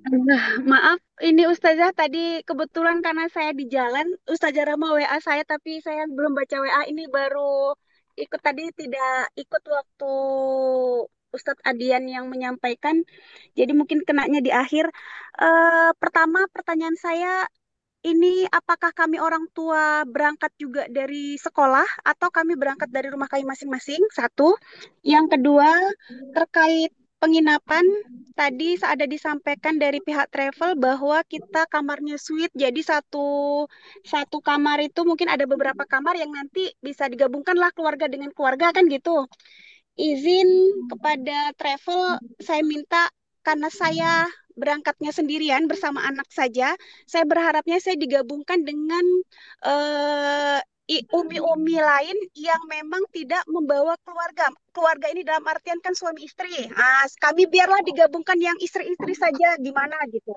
[SPEAKER 7] Maaf, ini Ustazah tadi kebetulan karena saya di jalan, Ustazah Rama WA saya tapi saya belum baca WA, ini baru ikut tadi, tidak ikut waktu Ustadz Adian yang menyampaikan, jadi mungkin kenanya di akhir. Pertama pertanyaan saya, ini apakah kami orang tua berangkat juga dari sekolah atau kami berangkat dari rumah kami masing-masing? Satu. Yang kedua, terkait penginapan tadi ada disampaikan dari pihak travel bahwa kita kamarnya suite, jadi satu satu kamar itu mungkin ada beberapa kamar yang nanti bisa digabungkan lah keluarga dengan keluarga kan gitu. Izin kepada travel saya minta karena saya berangkatnya sendirian bersama anak saja, saya berharapnya saya digabungkan dengan eh, umi-umi lain yang memang tidak membawa keluarga. Keluarga ini dalam artian kan suami istri. Ah, kami biarlah digabungkan yang istri-istri saja, gimana gitu.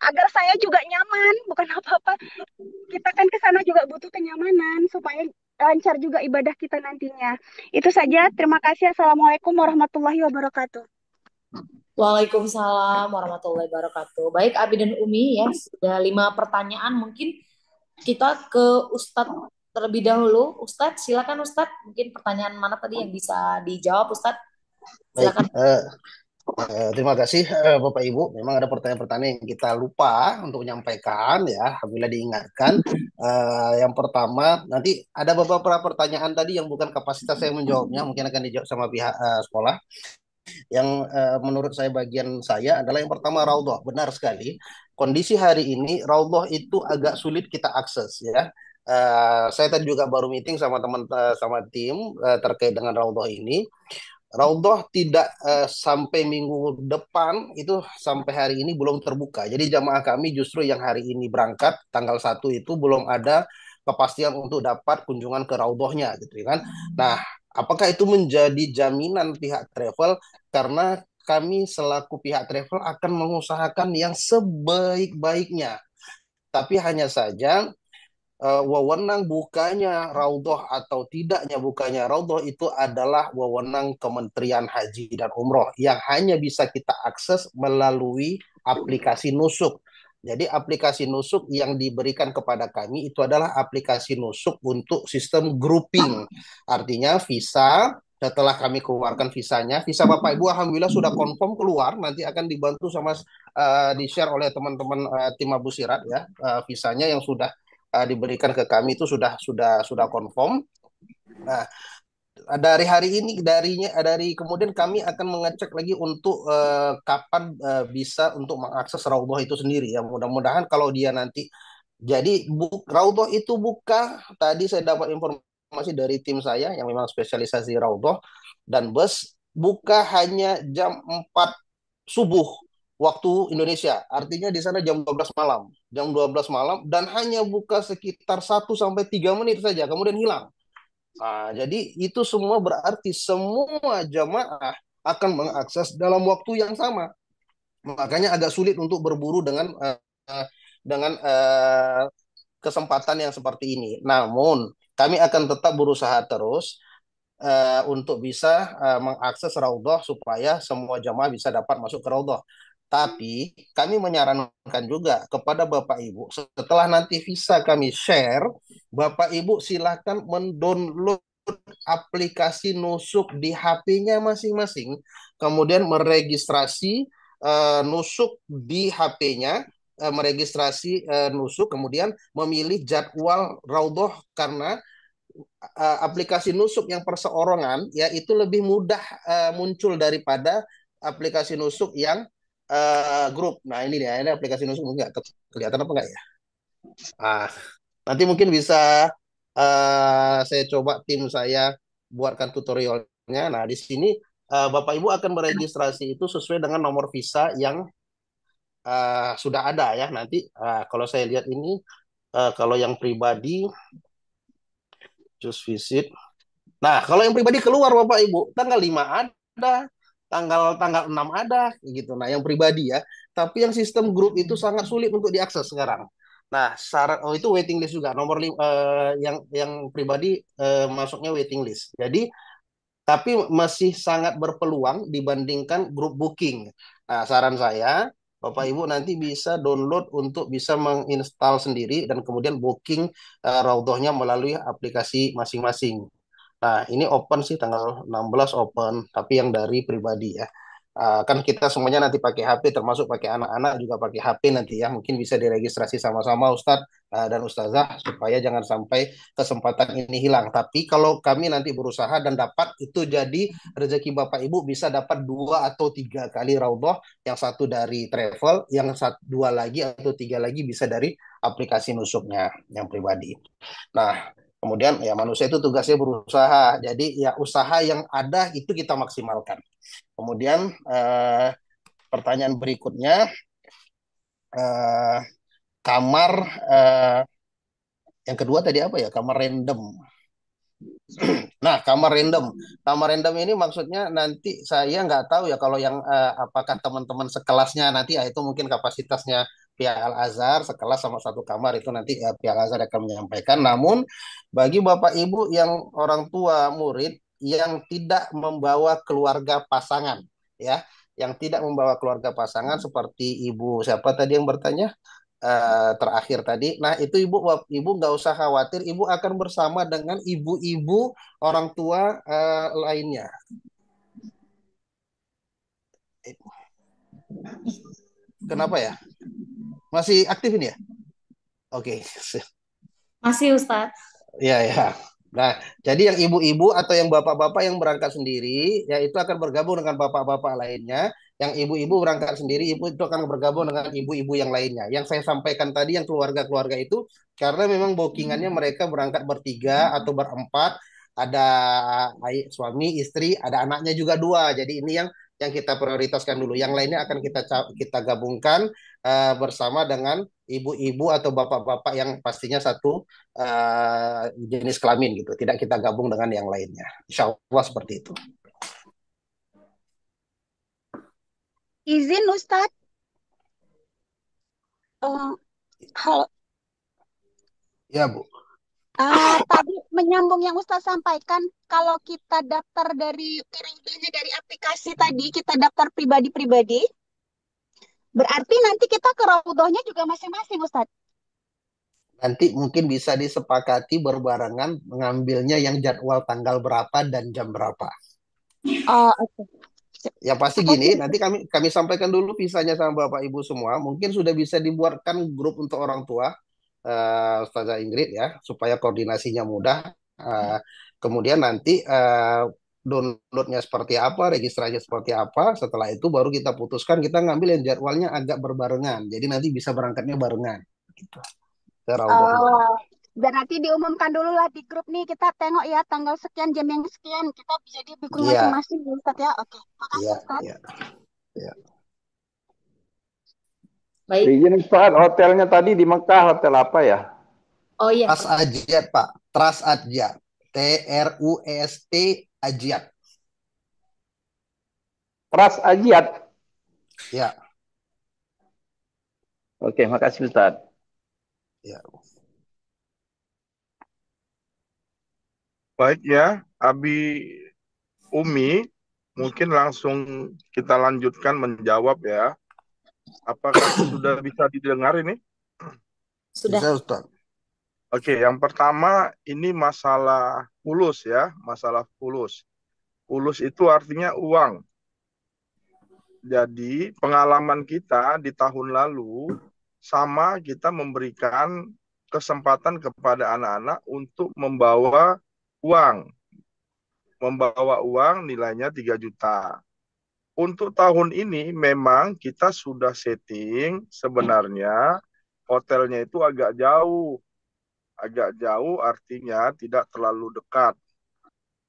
[SPEAKER 7] Agar saya juga nyaman, bukan apa-apa. Kita kan ke sana juga butuh kenyamanan supaya lancar juga ibadah kita nantinya. Itu saja. Terima kasih. Assalamualaikum warahmatullahi wabarakatuh.
[SPEAKER 2] Waalaikumsalam warahmatullahi wabarakatuh. Baik, Abi dan Umi ya, sudah 5 pertanyaan. Mungkin kita ke Ustadz terlebih dahulu. Ustadz, silakan Ustadz. Mungkin pertanyaan mana tadi yang bisa dijawab Ustadz?
[SPEAKER 3] Baik,
[SPEAKER 2] Silakan.
[SPEAKER 3] terima kasih Bapak Ibu. Memang ada pertanyaan-pertanyaan yang kita lupa untuk menyampaikan ya. Alhamdulillah diingatkan. Yang pertama, nanti ada beberapa pertanyaan tadi yang bukan kapasitas saya menjawabnya, mungkin akan dijawab sama pihak sekolah. Yang menurut saya bagian saya adalah yang pertama Raudhah. Benar sekali. Kondisi hari ini Raudhah itu agak sulit kita akses ya. Saya tadi juga baru meeting sama teman sama tim terkait dengan Raudhah ini. Raudhah tidak sampai minggu depan itu sampai hari ini belum terbuka. Jadi jamaah kami justru yang hari ini berangkat tanggal 1 itu belum ada kepastian untuk dapat kunjungan ke Raudhahnya gitu kan. Nah, apakah itu menjadi jaminan pihak travel karena kami selaku pihak travel akan mengusahakan yang sebaik-baiknya. Tapi hanya saja wewenang bukanya Raudhah atau tidaknya bukanya Raudhah itu adalah wewenang Kementerian Haji dan Umroh yang hanya bisa kita akses melalui aplikasi Nusuk. Jadi aplikasi Nusuk yang diberikan kepada kami itu adalah aplikasi Nusuk untuk sistem grouping. Artinya visa setelah kami keluarkan visanya, visa Bapak Ibu alhamdulillah sudah confirm keluar, nanti akan dibantu sama di-share oleh teman-teman tim Abu Sirat ya, visanya yang sudah diberikan ke kami itu sudah confirm. Nah, dari hari ini dari kemudian kami akan mengecek lagi untuk kapan bisa untuk mengakses Raudhah itu sendiri ya. Mudah-mudahan kalau dia nanti jadi Raudhah itu buka, tadi saya dapat informasi dari tim saya yang memang spesialisasi Raudhah dan bus buka hanya jam 4 subuh waktu Indonesia. Artinya di sana jam 12 malam. Jam 12 malam dan hanya buka sekitar 1 sampai 3 menit saja, kemudian hilang. Nah, jadi itu semua berarti semua jamaah akan mengakses dalam waktu yang sama. Makanya agak sulit untuk berburu dengan kesempatan yang seperti ini. Namun, kami akan tetap berusaha terus untuk bisa mengakses Raudhah supaya semua jamaah bisa dapat masuk ke Raudhah. Tapi kami menyarankan juga kepada Bapak Ibu, setelah nanti visa kami share, Bapak Ibu silakan mendownload aplikasi Nusuk di HP-nya masing-masing, kemudian meregistrasi Nusuk di HP-nya, meregistrasi Nusuk, kemudian memilih jadwal Raudhah karena aplikasi Nusuk yang perseorangan ya itu lebih mudah muncul daripada aplikasi Nusuk yang grup. Nah ini dia, ini aplikasi Nusuk nggak kelihatan apa enggak ya? Ah, nanti mungkin bisa saya coba tim saya buatkan tutorialnya. Nah di sini Bapak Ibu akan meregistrasi itu sesuai dengan nomor visa yang sudah ada ya. Nanti kalau saya lihat ini kalau yang pribadi just visit. Nah, kalau yang pribadi keluar Bapak Ibu, tanggal 5 ada, tanggal tanggal 6 ada gitu. Nah, yang pribadi ya. Tapi yang sistem grup itu sangat sulit untuk diakses sekarang. Nah, syarat itu waiting list juga. Yang pribadi masuknya waiting list. Jadi tapi masih sangat berpeluang dibandingkan grup booking. Nah, saran saya Bapak Ibu nanti bisa download untuk bisa menginstal sendiri dan kemudian booking Raudhahnya melalui aplikasi masing-masing. Nah, ini open sih tanggal 16 open, tapi yang dari pribadi ya. Kan kita semuanya nanti pakai HP, termasuk pakai anak-anak juga pakai HP nanti ya. Mungkin bisa diregistrasi sama-sama Ustadz dan Ustazah supaya jangan sampai kesempatan ini hilang. Tapi kalau kami nanti berusaha dan dapat, itu jadi rezeki Bapak Ibu bisa dapat 2 atau 3 kali raudhah, yang satu dari travel, yang dua lagi atau tiga lagi bisa dari aplikasi nusuknya yang pribadi. Nah, kemudian ya manusia itu tugasnya berusaha. Jadi ya usaha yang ada itu kita maksimalkan. Kemudian pertanyaan berikutnya, eh, kamar eh, yang kedua tadi apa ya? Kamar random. Nah, kamar random ini maksudnya nanti saya nggak tahu ya kalau yang apakah teman-teman sekelasnya nanti ya itu mungkin kapasitasnya pihak Al Azhar sekelas sama satu kamar itu nanti pihak Al Azhar akan menyampaikan. Namun bagi Bapak Ibu yang orang tua murid yang tidak membawa keluarga pasangan ya, yang tidak membawa keluarga pasangan seperti Ibu siapa tadi yang bertanya? Terakhir tadi. Nah, itu ibu nggak usah khawatir, ibu akan bersama dengan ibu-ibu orang tua lainnya. Kenapa ya? Masih aktif ini ya? Oke.
[SPEAKER 2] Masih Ustadz.
[SPEAKER 3] Ya, ya. Nah, jadi yang ibu-ibu atau yang bapak-bapak yang berangkat sendiri, ya itu akan bergabung dengan bapak-bapak lainnya. Yang ibu-ibu berangkat sendiri, ibu itu akan bergabung dengan ibu-ibu yang lainnya. Yang saya sampaikan tadi, yang keluarga-keluarga itu, karena memang bookingannya mereka berangkat bertiga atau berempat, ada suami, istri, ada anaknya juga dua. Jadi ini yang kita prioritaskan dulu. Yang lainnya akan kita gabungkan bersama dengan ibu-ibu atau bapak-bapak yang pastinya satu jenis kelamin gitu. Tidak kita gabung dengan yang lainnya. Insya Allah seperti itu.
[SPEAKER 7] Izin Ustadz. Halo.
[SPEAKER 3] Ya, Bu.
[SPEAKER 7] Tadi menyambung yang Ustadz sampaikan, kalau kita daftar dari orang dari aplikasi tadi, kita daftar pribadi-pribadi, berarti nanti kita ke raudhahnya juga masing-masing Ustadz.
[SPEAKER 3] Nanti mungkin bisa disepakati berbarengan mengambilnya yang jadwal tanggal berapa dan jam berapa.
[SPEAKER 7] Oh, oke.
[SPEAKER 3] Ya pasti gini, nanti kami sampaikan dulu visanya sama Bapak Ibu semua. Mungkin sudah bisa dibuatkan grup untuk orang tua, Ustazah Ingrid ya, supaya koordinasinya mudah. Kemudian nanti downloadnya seperti apa, registrasinya seperti apa. Setelah itu baru kita putuskan kita ngambil yang jadwalnya agak berbarengan. Jadi nanti bisa berangkatnya barengan. Gitu.
[SPEAKER 7] Berarti diumumkan dulu lah di grup nih, kita tengok ya tanggal sekian jam yang sekian kita jadi bikin masing-masing Ustaz ya. Oke. Makasih Ustaz.
[SPEAKER 3] Ya.
[SPEAKER 2] Baik.
[SPEAKER 6] Izin Ustaz, hotelnya tadi di Mekah hotel apa ya?
[SPEAKER 2] Oh iya.
[SPEAKER 3] Trust Ajiat Pak, Trust Ajiat, TRUST Ajiat.
[SPEAKER 6] Trust Ajiat.
[SPEAKER 3] Ya.
[SPEAKER 6] Oke, makasih Ustaz.
[SPEAKER 3] Ya.
[SPEAKER 1] Baik ya, Abi Umi, mungkin langsung kita lanjutkan menjawab ya. Apakah sudah bisa didengar ini?
[SPEAKER 2] Sudah.
[SPEAKER 3] Bisa, Ustaz.
[SPEAKER 1] Oke, yang pertama ini masalah fulus ya, masalah fulus. Fulus itu artinya uang. Jadi pengalaman kita di tahun lalu sama kita memberikan kesempatan kepada anak-anak untuk membawa uang nilainya 3 juta. Untuk tahun ini memang kita sudah setting sebenarnya hotelnya itu agak jauh. Agak jauh artinya tidak terlalu dekat.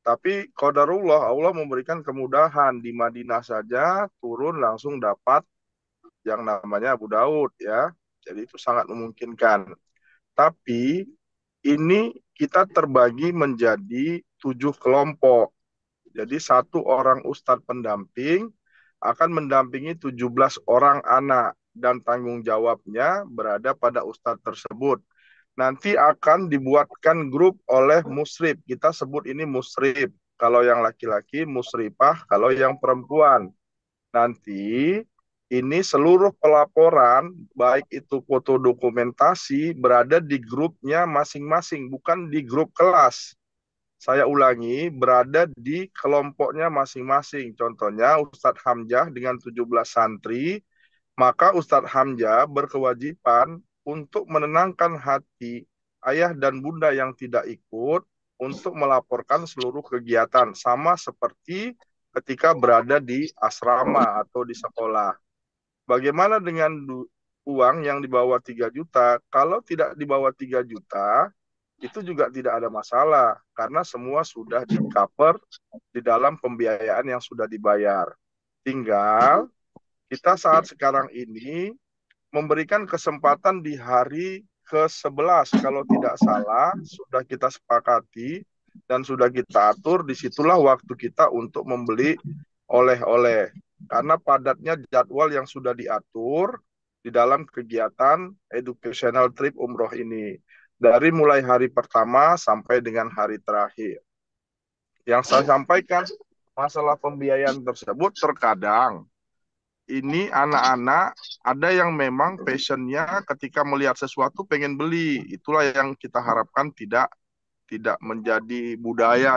[SPEAKER 1] Tapi qadarullah Allah memberikan kemudahan di Madinah saja turun langsung dapat yang namanya Abu Daud ya. Jadi itu sangat memungkinkan. Tapi ini kita terbagi menjadi 7 kelompok. Jadi satu orang ustadz pendamping akan mendampingi 17 orang anak dan tanggung jawabnya berada pada ustadz tersebut. Nanti akan dibuatkan grup oleh musrib. Kita sebut ini musrib. Kalau yang laki-laki musribah, kalau yang perempuan. Nanti ini seluruh pelaporan, baik itu foto dokumentasi, berada di grupnya masing-masing, bukan di grup kelas. Saya ulangi, berada di kelompoknya masing-masing. Contohnya Ustadz Hamzah dengan 17 santri, maka Ustadz Hamzah berkewajiban untuk menenangkan hati ayah dan bunda yang tidak ikut untuk melaporkan seluruh kegiatan. Sama seperti ketika berada di asrama atau di sekolah. Bagaimana dengan uang yang di bawah 3 juta? Kalau tidak di bawah 3 juta, itu juga tidak ada masalah karena semua sudah di-cover di dalam pembiayaan yang sudah dibayar. Tinggal kita saat sekarang ini memberikan kesempatan di hari ke-11 kalau tidak salah sudah kita sepakati dan sudah kita atur, disitulah waktu kita untuk membeli oleh-oleh karena padatnya jadwal yang sudah diatur di dalam kegiatan educational trip umroh ini dari mulai hari pertama sampai dengan hari terakhir. Yang saya sampaikan masalah pembiayaan tersebut terkadang ini anak-anak ada yang memang passionnya ketika melihat sesuatu pengen beli. Itulah yang kita harapkan tidak menjadi budaya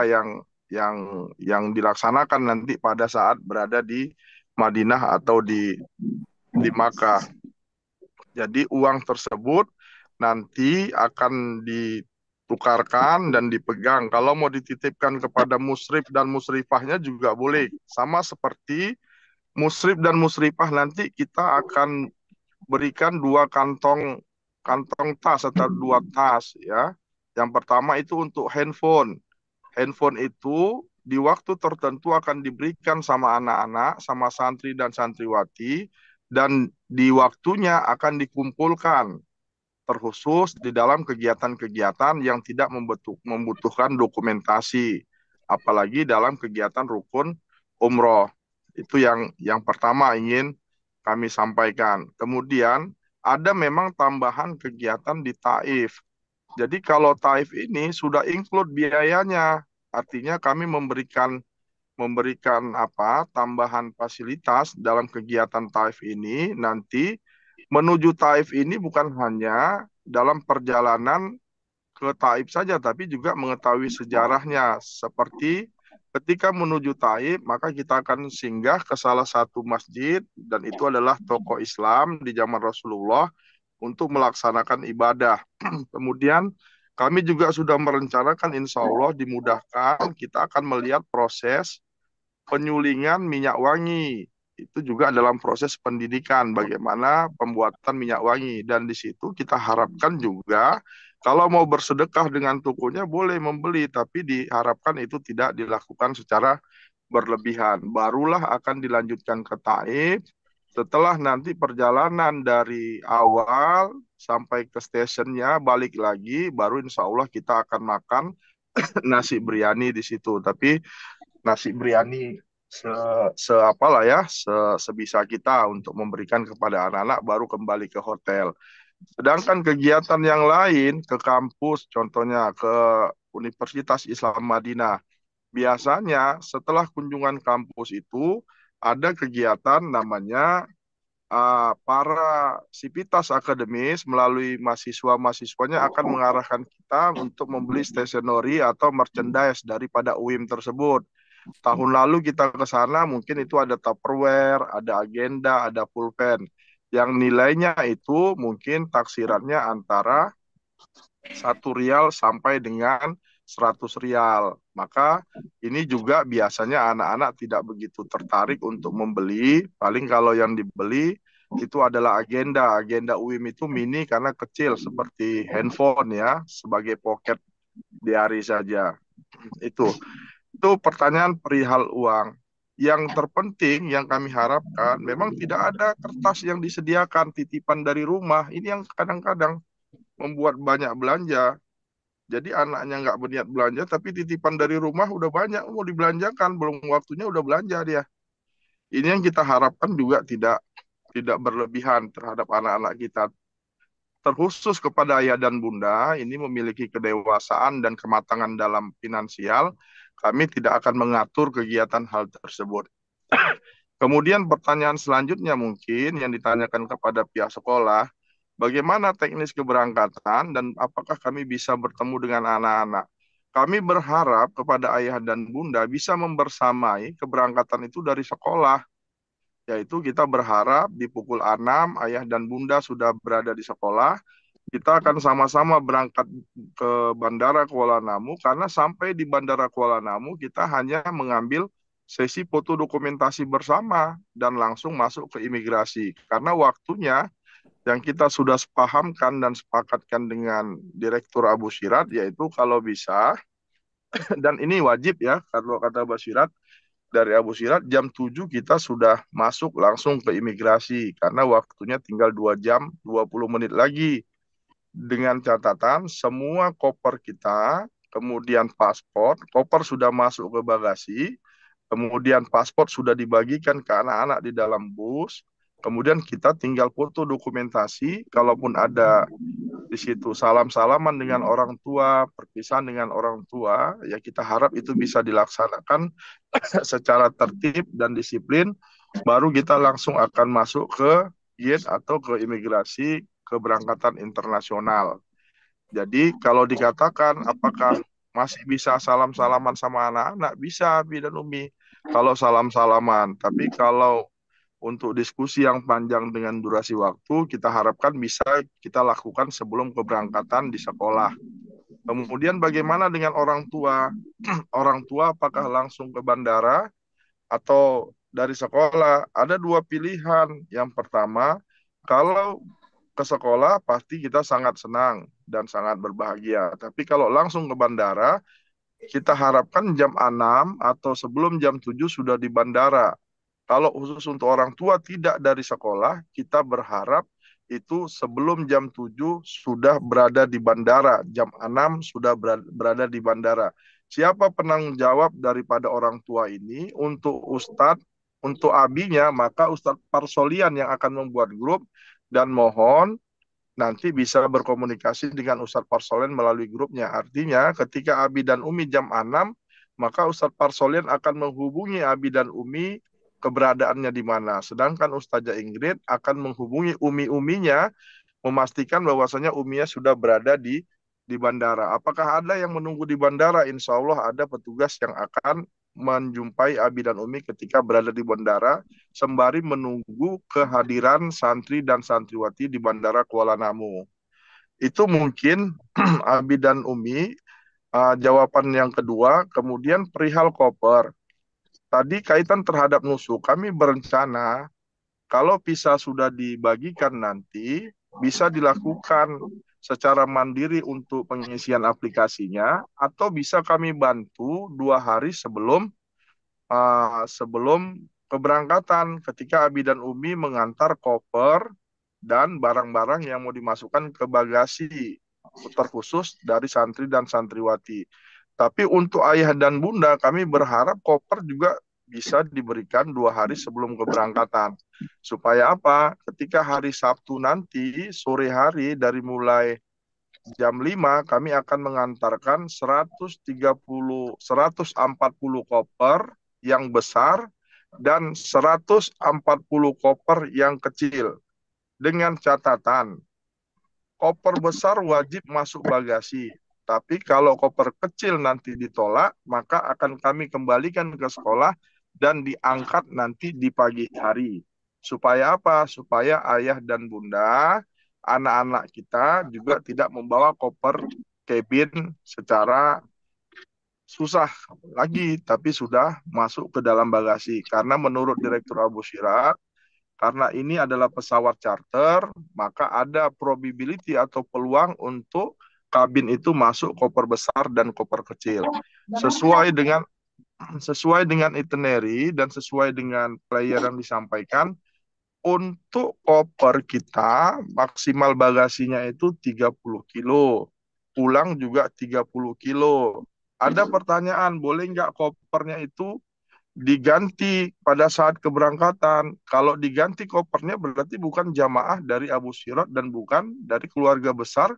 [SPEAKER 1] yang dilaksanakan nanti pada saat berada di Madinah atau di Makkah. Jadi uang tersebut nanti akan ditukarkan dan dipegang. Kalau mau dititipkan kepada musrif dan musrifahnya juga boleh. Sama seperti musrif dan musrifah nanti kita akan berikan 2 kantong tas atau 2 tas ya. Yang pertama itu untuk handphone. Handphone itu di waktu tertentu akan diberikan sama anak-anak, sama santri dan santriwati, dan di waktunya akan dikumpulkan terkhusus di dalam kegiatan-kegiatan yang tidak membutuhkan dokumentasi, apalagi dalam kegiatan rukun umroh. Itu yang pertama ingin kami sampaikan. Kemudian ada memang tambahan kegiatan di Taif. Jadi kalau Taif ini sudah include biayanya, artinya kami memberikan tambahan fasilitas dalam kegiatan Taif ini. Nanti menuju Taif ini bukan hanya dalam perjalanan ke Taif saja, tapi juga mengetahui sejarahnya. Seperti ketika menuju Taif, maka kita akan singgah ke salah satu masjid, dan itu adalah tokoh Islam di zaman Rasulullah untuk melaksanakan ibadah. Kemudian kami juga sudah merencanakan, insya Allah dimudahkan, kita akan melihat proses penyulingan minyak wangi. Itu juga dalam proses pendidikan bagaimana pembuatan minyak wangi, dan di situ kita harapkan juga kalau mau bersedekah dengan tokonya boleh membeli, tapi diharapkan itu tidak dilakukan secara berlebihan. Barulah akan dilanjutkan ke Taif. Setelah nanti perjalanan dari awal sampai ke stasiunnya balik lagi, baru insya Allah kita akan makan nasi biryani di situ. Tapi nasi biryani sebisa kita untuk memberikan kepada anak-anak, baru kembali ke hotel. Sedangkan kegiatan yang lain ke kampus, contohnya ke Universitas Islam Madinah, biasanya setelah kunjungan kampus itu ada kegiatan namanya para sivitas akademis melalui mahasiswa-mahasiswanya akan mengarahkan kita untuk membeli stationery atau merchandise daripada UIM tersebut. Tahun lalu kita ke sana mungkin itu ada Tupperware, ada agenda, ada pulpen. Yang nilainya itu mungkin taksirannya antara 1 rial sampai dengan 100 rial. Maka ini juga biasanya anak-anak tidak begitu tertarik untuk membeli. Paling kalau yang dibeli itu adalah agenda. Agenda UIM itu mini karena kecil seperti handphone ya, sebagai pocket diary saja. Itu pertanyaan perihal uang. Yang terpenting yang kami harapkan memang tidak ada kertas yang disediakan titipan dari rumah. Ini yang kadang-kadang membuat banyak belanja. Jadi anaknya nggak berniat belanja, tapi titipan dari rumah udah banyak mau dibelanjakan, belum waktunya udah belanja dia. Ini yang kita harapkan juga tidak berlebihan terhadap anak-anak kita. Terkhusus kepada ayah dan bunda, ini memiliki kedewasaan dan kematangan dalam finansial, kami tidak akan mengatur kegiatan hal tersebut. Kemudian pertanyaan selanjutnya mungkin yang ditanyakan kepada pihak sekolah, bagaimana teknis keberangkatan dan apakah kami bisa bertemu dengan anak-anak? kami berharap kepada ayah dan bunda bisa membersamai keberangkatan itu dari sekolah. Yaitu kita berharap di pukul 6 ayah dan bunda sudah berada di sekolah. Kita akan sama-sama berangkat ke Bandara Kuala Namu karena sampai di Bandara Kuala Namu kita hanya mengambil sesi foto dokumentasi bersama dan langsung masuk ke imigrasi. Karena waktunya yang kita sudah sepahamkan dan sepakatkan dengan Direktur Abu Syirat yaitu kalau bisa dan ini wajib ya kalau kata Abu Syirat dari Abu Syirat jam 7 kita sudah masuk langsung ke imigrasi karena waktunya tinggal 2 jam 20 menit lagi dengan catatan semua koper kita kemudian paspor koper sudah masuk ke bagasi kemudian paspor sudah dibagikan ke anak-anak di dalam bus kemudian kita tinggal foto dokumentasi kalaupun ada di situ salam-salaman dengan orang tua, perpisahan dengan orang tua, ya kita harap itu bisa dilaksanakan secara tertib dan disiplin, baru kita langsung akan masuk ke gate atau ke imigrasi keberangkatan internasional. Jadi kalau dikatakan apakah masih bisa salam-salaman sama anak-anak, bisa Abi dan Umi. Kalau salam-salaman, tapi kalau untuk diskusi yang panjang dengan durasi waktu, kita harapkan bisa kita lakukan sebelum keberangkatan di sekolah. Kemudian bagaimana dengan orang tua? Orang tua apakah langsung ke bandara atau dari sekolah? Ada dua pilihan. Yang pertama, kalau ke sekolah pasti kita sangat senang dan sangat berbahagia. Tapi kalau langsung ke bandara, kita harapkan jam 6 atau sebelum jam 7 sudah di bandara. Kalau khusus untuk orang tua tidak dari sekolah, kita berharap itu sebelum jam 7 sudah berada di bandara, jam 6 sudah berada di bandara. Siapa penanggung jawab daripada orang tua ini untuk Ustadz, untuk abinya, maka Ustadz Parsolian yang akan membuat grup dan mohon nanti bisa berkomunikasi dengan Ustadz Parsolian melalui grupnya. Artinya ketika Abi dan Umi jam 6, maka Ustadz Parsolian akan menghubungi Abi dan Umi keberadaannya di mana. Sedangkan Ustazah Ingrid akan menghubungi umi-uminya memastikan bahwasanya uminya sudah berada di bandara. Apakah ada yang menunggu di bandara? Insya Allah ada petugas yang akan menjumpai Abi dan Umi ketika berada di bandara sembari menunggu kehadiran santri dan santriwati di Bandara Kuala Namu. Itu mungkin Abi dan Umi jawaban yang kedua. Kemudian perihal koper. Tadi kaitan terhadap nusuk, kami berencana kalau visa sudah dibagikan nanti, bisa dilakukan secara mandiri untuk pengisian aplikasinya, atau bisa kami bantu 2 hari sebelum keberangkatan ketika Abi dan Umi mengantar koper dan barang-barang yang mau dimasukkan ke bagasi terkhusus dari santri dan santriwati. Tapi untuk ayah dan bunda, kami berharap koper juga bisa diberikan 2 hari sebelum keberangkatan. Supaya apa? Ketika hari Sabtu nanti, sore hari dari mulai jam 5, kami akan mengantarkan 140 koper yang besar dan 140 koper yang kecil. Dengan catatan, koper besar wajib masuk bagasi. Tapi kalau koper kecil nanti ditolak, maka akan kami kembalikan ke sekolah dan diangkat nanti di pagi hari. Supaya apa? Supaya ayah dan bunda, anak-anak kita juga tidak membawa koper cabin secara susah lagi, tapi sudah masuk ke dalam bagasi. Karena menurut Direktur Abu Syirat, karena ini adalah pesawat charter, maka ada probability atau peluang untuk kabin itu masuk koper besar dan koper kecil. Sesuai dengan itinerary dan sesuai dengan player yang disampaikan, untuk koper kita maksimal bagasinya itu 30 kilo. Pulang juga 30 kilo. Ada pertanyaan, boleh nggak kopernya itu diganti pada saat keberangkatan? Kalau diganti kopernya berarti bukan jamaah dari Abu Syirat dan bukan dari keluarga besar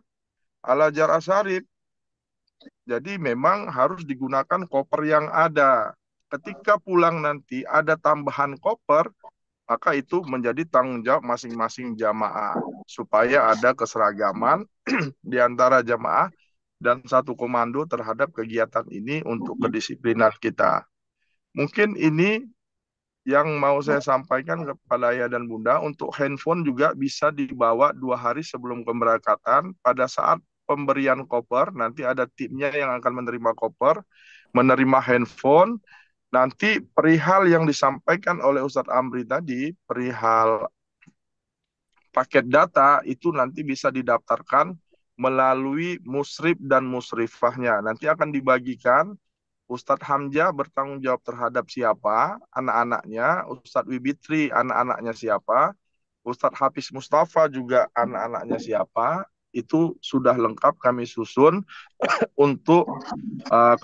[SPEAKER 1] Al-Azhar Asharif. Jadi memang harus digunakan koper yang ada. Ketika pulang nanti ada tambahan koper, maka itu menjadi tanggung jawab masing-masing jamaah. Supaya ada keseragaman di antara jamaah dan satu komando terhadap kegiatan ini untuk kedisiplinan kita. Mungkin ini yang mau saya sampaikan kepada ayah dan bunda. Untuk handphone juga bisa dibawa 2 hari sebelum keberangkatan. Pada saat pemberian koper, nanti ada timnya yang akan menerima koper, menerima handphone. Nanti perihal yang disampaikan oleh Ustadz Amri tadi, perihal paket data itu nanti bisa didaftarkan melalui musrif dan musrifahnya. Nanti akan dibagikan. Ustadz Hamzah bertanggung jawab terhadap siapa, anak-anaknya, Ustadz Wibitri anak-anaknya siapa, Ustadz Hafiz Mustafa juga anak-anaknya siapa, itu sudah lengkap kami susun untuk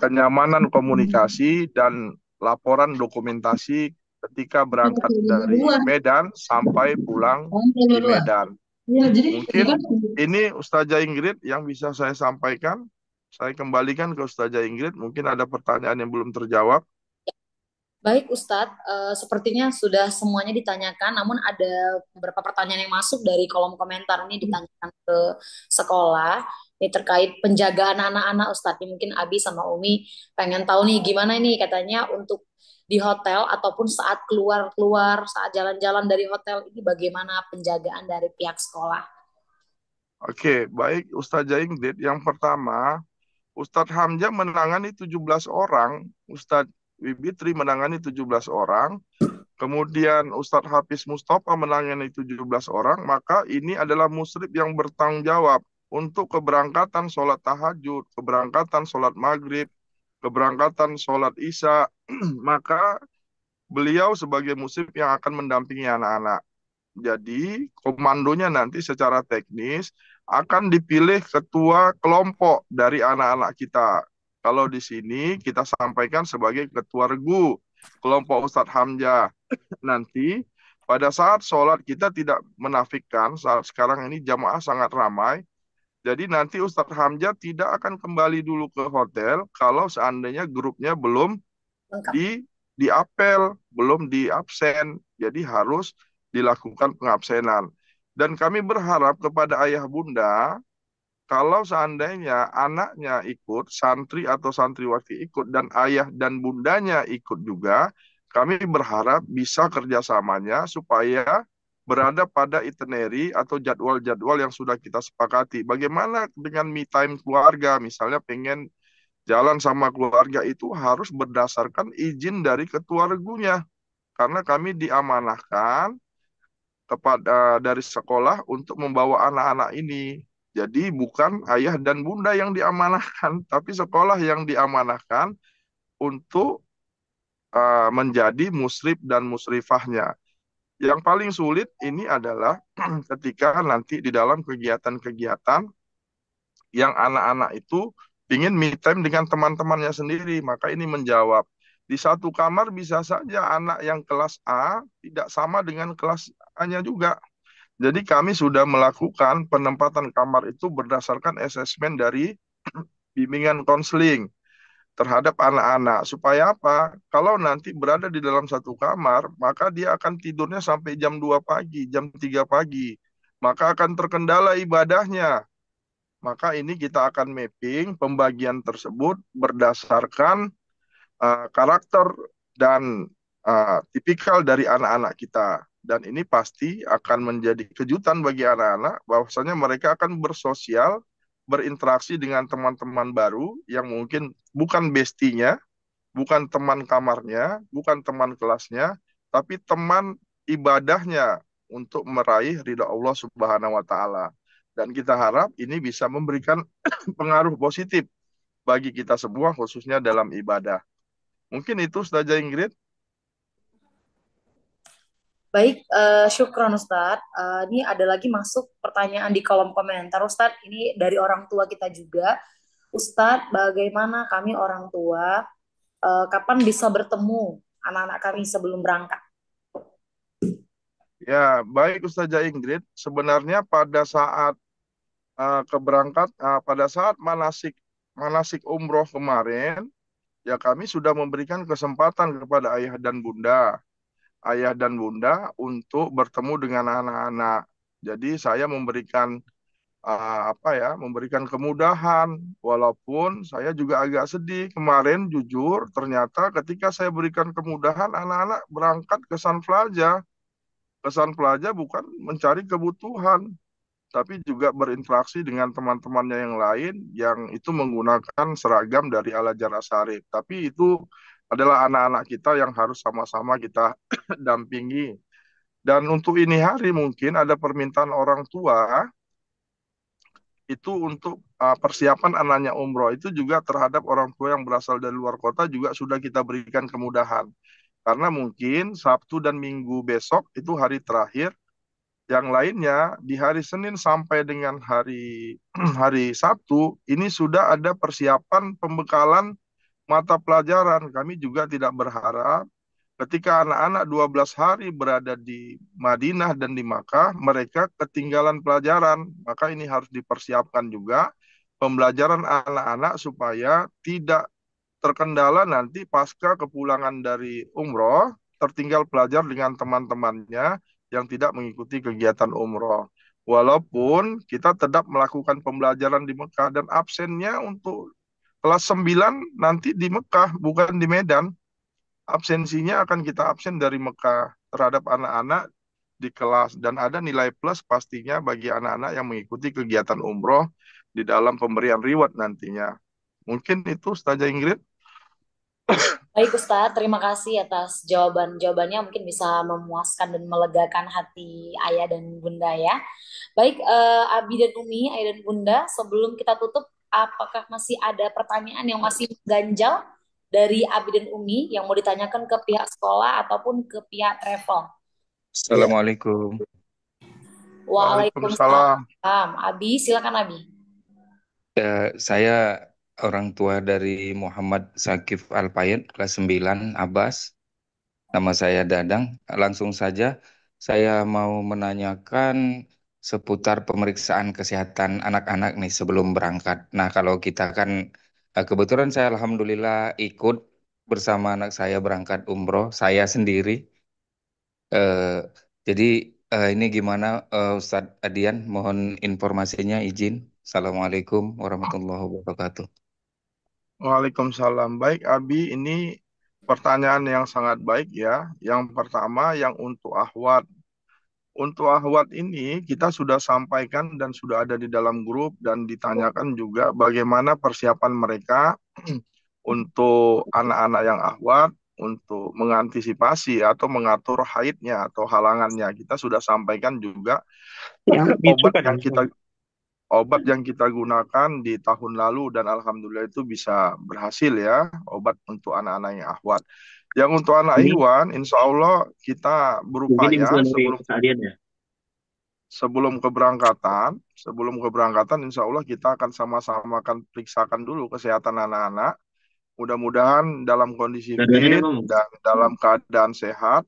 [SPEAKER 1] kenyamanan komunikasi dan laporan dokumentasi ketika berangkat dari Medan sampai pulang di Medan. Mungkin ini Ustazah Ingrid yang bisa saya sampaikan. Saya kembalikan ke Ustazah Ingrid. Mungkin ada pertanyaan yang belum terjawab.
[SPEAKER 2] Baik Ustadz, sepertinya sudah semuanya ditanyakan, namun ada beberapa pertanyaan yang masuk dari kolom komentar ini ditanyakan ke sekolah. Ini terkait penjagaan anak-anak Ustadz. Ini mungkin Abi sama Umi pengen tahu nih gimana nih katanya untuk di hotel ataupun saat keluar-keluar, saat jalan-jalan dari hotel ini bagaimana penjagaan dari pihak sekolah.
[SPEAKER 1] Oke, baik Ustazah Ingrid. Yang pertama, Ustadz Hamzah menangani 17 orang, Ustadz Wibitri menangani 17 orang, kemudian Ustadz Hafiz Mustafa menangani 17 orang, maka ini adalah musrif yang bertanggung jawab untuk keberangkatan sholat tahajud, keberangkatan sholat maghrib, keberangkatan sholat isya, maka beliau sebagai musrif yang akan mendampingi anak-anak. Jadi komandonya nanti secara teknis akan dipilih ketua kelompok dari anak-anak kita. Kalau di sini kita sampaikan sebagai ketua regu kelompok Ustadz Hamzah. Nanti pada saat sholat kita tidak menafikan, saat sekarang ini jamaah sangat ramai. Jadi nanti Ustadz Hamzah tidak akan kembali dulu ke hotel kalau seandainya grupnya belum di apel, belum di absen. Jadi harus dilakukan pengabsenan. Dan kami berharap kepada ayah bunda, kalau seandainya anaknya ikut, santri atau santriwati ikut, dan ayah dan bundanya ikut juga, kami berharap bisa kerjasamanya supaya berada pada itinerary atau jadwal-jadwal yang sudah kita sepakati. Bagaimana dengan me time keluarga, misalnya pengen jalan sama keluarga itu harus berdasarkan izin dari ketua regunya. Karena kami diamanahkan kepada dari sekolah untuk membawa anak-anak ini. Jadi bukan ayah dan bunda yang diamanahkan, tapi sekolah yang diamanahkan untuk menjadi musrif dan musrifahnya. Yang paling sulit ini adalah ketika nanti di dalam kegiatan-kegiatan yang anak-anak itu ingin me time dengan teman-temannya sendiri, maka ini menjawab. Di satu kamar bisa saja anak yang kelas A tidak sama dengan kelas A-nya juga. Jadi kami sudah melakukan penempatan kamar itu berdasarkan asesmen dari bimbingan konseling terhadap anak-anak. Supaya apa? Kalau nanti berada di dalam satu kamar, maka dia akan tidurnya sampai jam 2 pagi, jam 3 pagi. Maka akan terkendala ibadahnya. Maka ini kita akan mapping pembagian tersebut berdasarkan karakter dan tipikal dari anak-anak kita. Dan ini pasti akan menjadi kejutan bagi anak-anak bahwasanya mereka akan bersosial, berinteraksi dengan teman-teman baru yang mungkin bukan bestinya, bukan teman kamarnya, bukan teman kelasnya, tapi teman ibadahnya untuk meraih ridha Allah Subhanahu wa taala. Dan kita harap ini bisa memberikan pengaruh positif bagi kita semua khususnya dalam ibadah. Mungkin itu Ustazah Ingrid.
[SPEAKER 2] Baik, syukron Ustadz. Ini ada lagi masuk pertanyaan di kolom komentar Ustadz. Ini dari orang tua kita juga. Ustadz, bagaimana kami orang tua, kapan bisa bertemu anak-anak kami sebelum berangkat?
[SPEAKER 1] Ya, baik Ustazah Ingrid. Sebenarnya pada saat pada saat manasik umroh kemarin, ya kami sudah memberikan kesempatan kepada ayah dan bunda untuk bertemu dengan anak-anak. Jadi saya memberikan memberikan kemudahan. Walaupun saya juga agak sedih kemarin, jujur, ternyata ketika saya berikan kemudahan, anak-anak berangkat ke San Plaza. Ke San Plaza bukan mencari kebutuhan, tapi juga berinteraksi dengan teman-temannya yang lain yang itu menggunakan seragam dari Al Azhar Asharif. Tapi itu adalah anak-anak kita yang harus sama-sama kita dampingi. Dan untuk ini hari mungkin ada permintaan orang tua itu untuk persiapan anaknya umroh itu juga terhadap orang tua yang berasal dari luar kota juga sudah kita berikan kemudahan. Karena mungkin Sabtu dan Minggu besok itu hari terakhir, yang lainnya di hari Senin sampai dengan hari hari Sabtu ini sudah ada persiapan pembekalan mata pelajaran. Kami juga tidak berharap ketika anak-anak 12 hari berada di Madinah dan di Makkah, mereka ketinggalan pelajaran. Maka ini harus dipersiapkan juga pembelajaran anak-anak supaya tidak terkendala nanti pasca kepulangan dari umroh, tertinggal pelajar dengan teman-temannya yang tidak mengikuti kegiatan umroh. Walaupun kita tetap melakukan pembelajaran di Mekah dan absennya untuk kelas 9 nanti di Mekah, bukan di Medan. Absensinya akan kita absen dari Mekah terhadap anak-anak di kelas dan ada nilai plus pastinya bagi anak-anak yang mengikuti kegiatan umroh di dalam pemberian reward nantinya. Mungkin itu Ustazah Ingrid.
[SPEAKER 2] Baik Ustadz, terima kasih atas jawabannya mungkin bisa memuaskan dan melegakan hati ayah dan bunda ya. Baik, Abi dan Umi, ayah dan bunda, sebelum kita tutup, apakah masih ada pertanyaan yang masih ganjal dari Abi dan Umi yang mau ditanyakan ke pihak sekolah ataupun ke pihak travel?
[SPEAKER 3] Ya,
[SPEAKER 8] Assalamualaikum.
[SPEAKER 2] Waalaikumsalam.
[SPEAKER 1] Waalaikumsalam.
[SPEAKER 2] Abi, silakan Abi.
[SPEAKER 8] Saya orang tua dari Muhammad Sakif Alpayet, kelas 9, Abbas. Nama saya Dadang. Langsung saja, saya mau menanyakan seputar pemeriksaan kesehatan anak-anak nih sebelum berangkat. Nah, kalau kita kan, kebetulan saya alhamdulillah ikut bersama anak saya berangkat umroh, saya sendiri. Eh, jadi ini gimana Ustadz Adian? Mohon informasinya izin. Assalamualaikum warahmatullahi wabarakatuh.
[SPEAKER 1] Waalaikumsalam. Baik, Abi, ini pertanyaan yang sangat baik ya. Yang pertama, yang untuk ahwat. Untuk ahwat ini kita sudah sampaikan dan sudah ada di dalam grup dan ditanyakan juga bagaimana persiapan mereka untuk anak-anak yang ahwat untuk mengantisipasi atau mengatur haidnya atau halangannya. Kita sudah sampaikan juga obat yang kita obat yang kita gunakan di tahun lalu dan alhamdulillah itu bisa berhasil ya, obat untuk anak-anak yang ahwat. Yang untuk anak Ikhwan, insya Allah kita berupaya sebelum keberangkatan, insya Allah kita akan sama-sama akan periksakan dulu kesehatan anak-anak. Mudah-mudahan dalam kondisi fit dan dalam keadaan sehat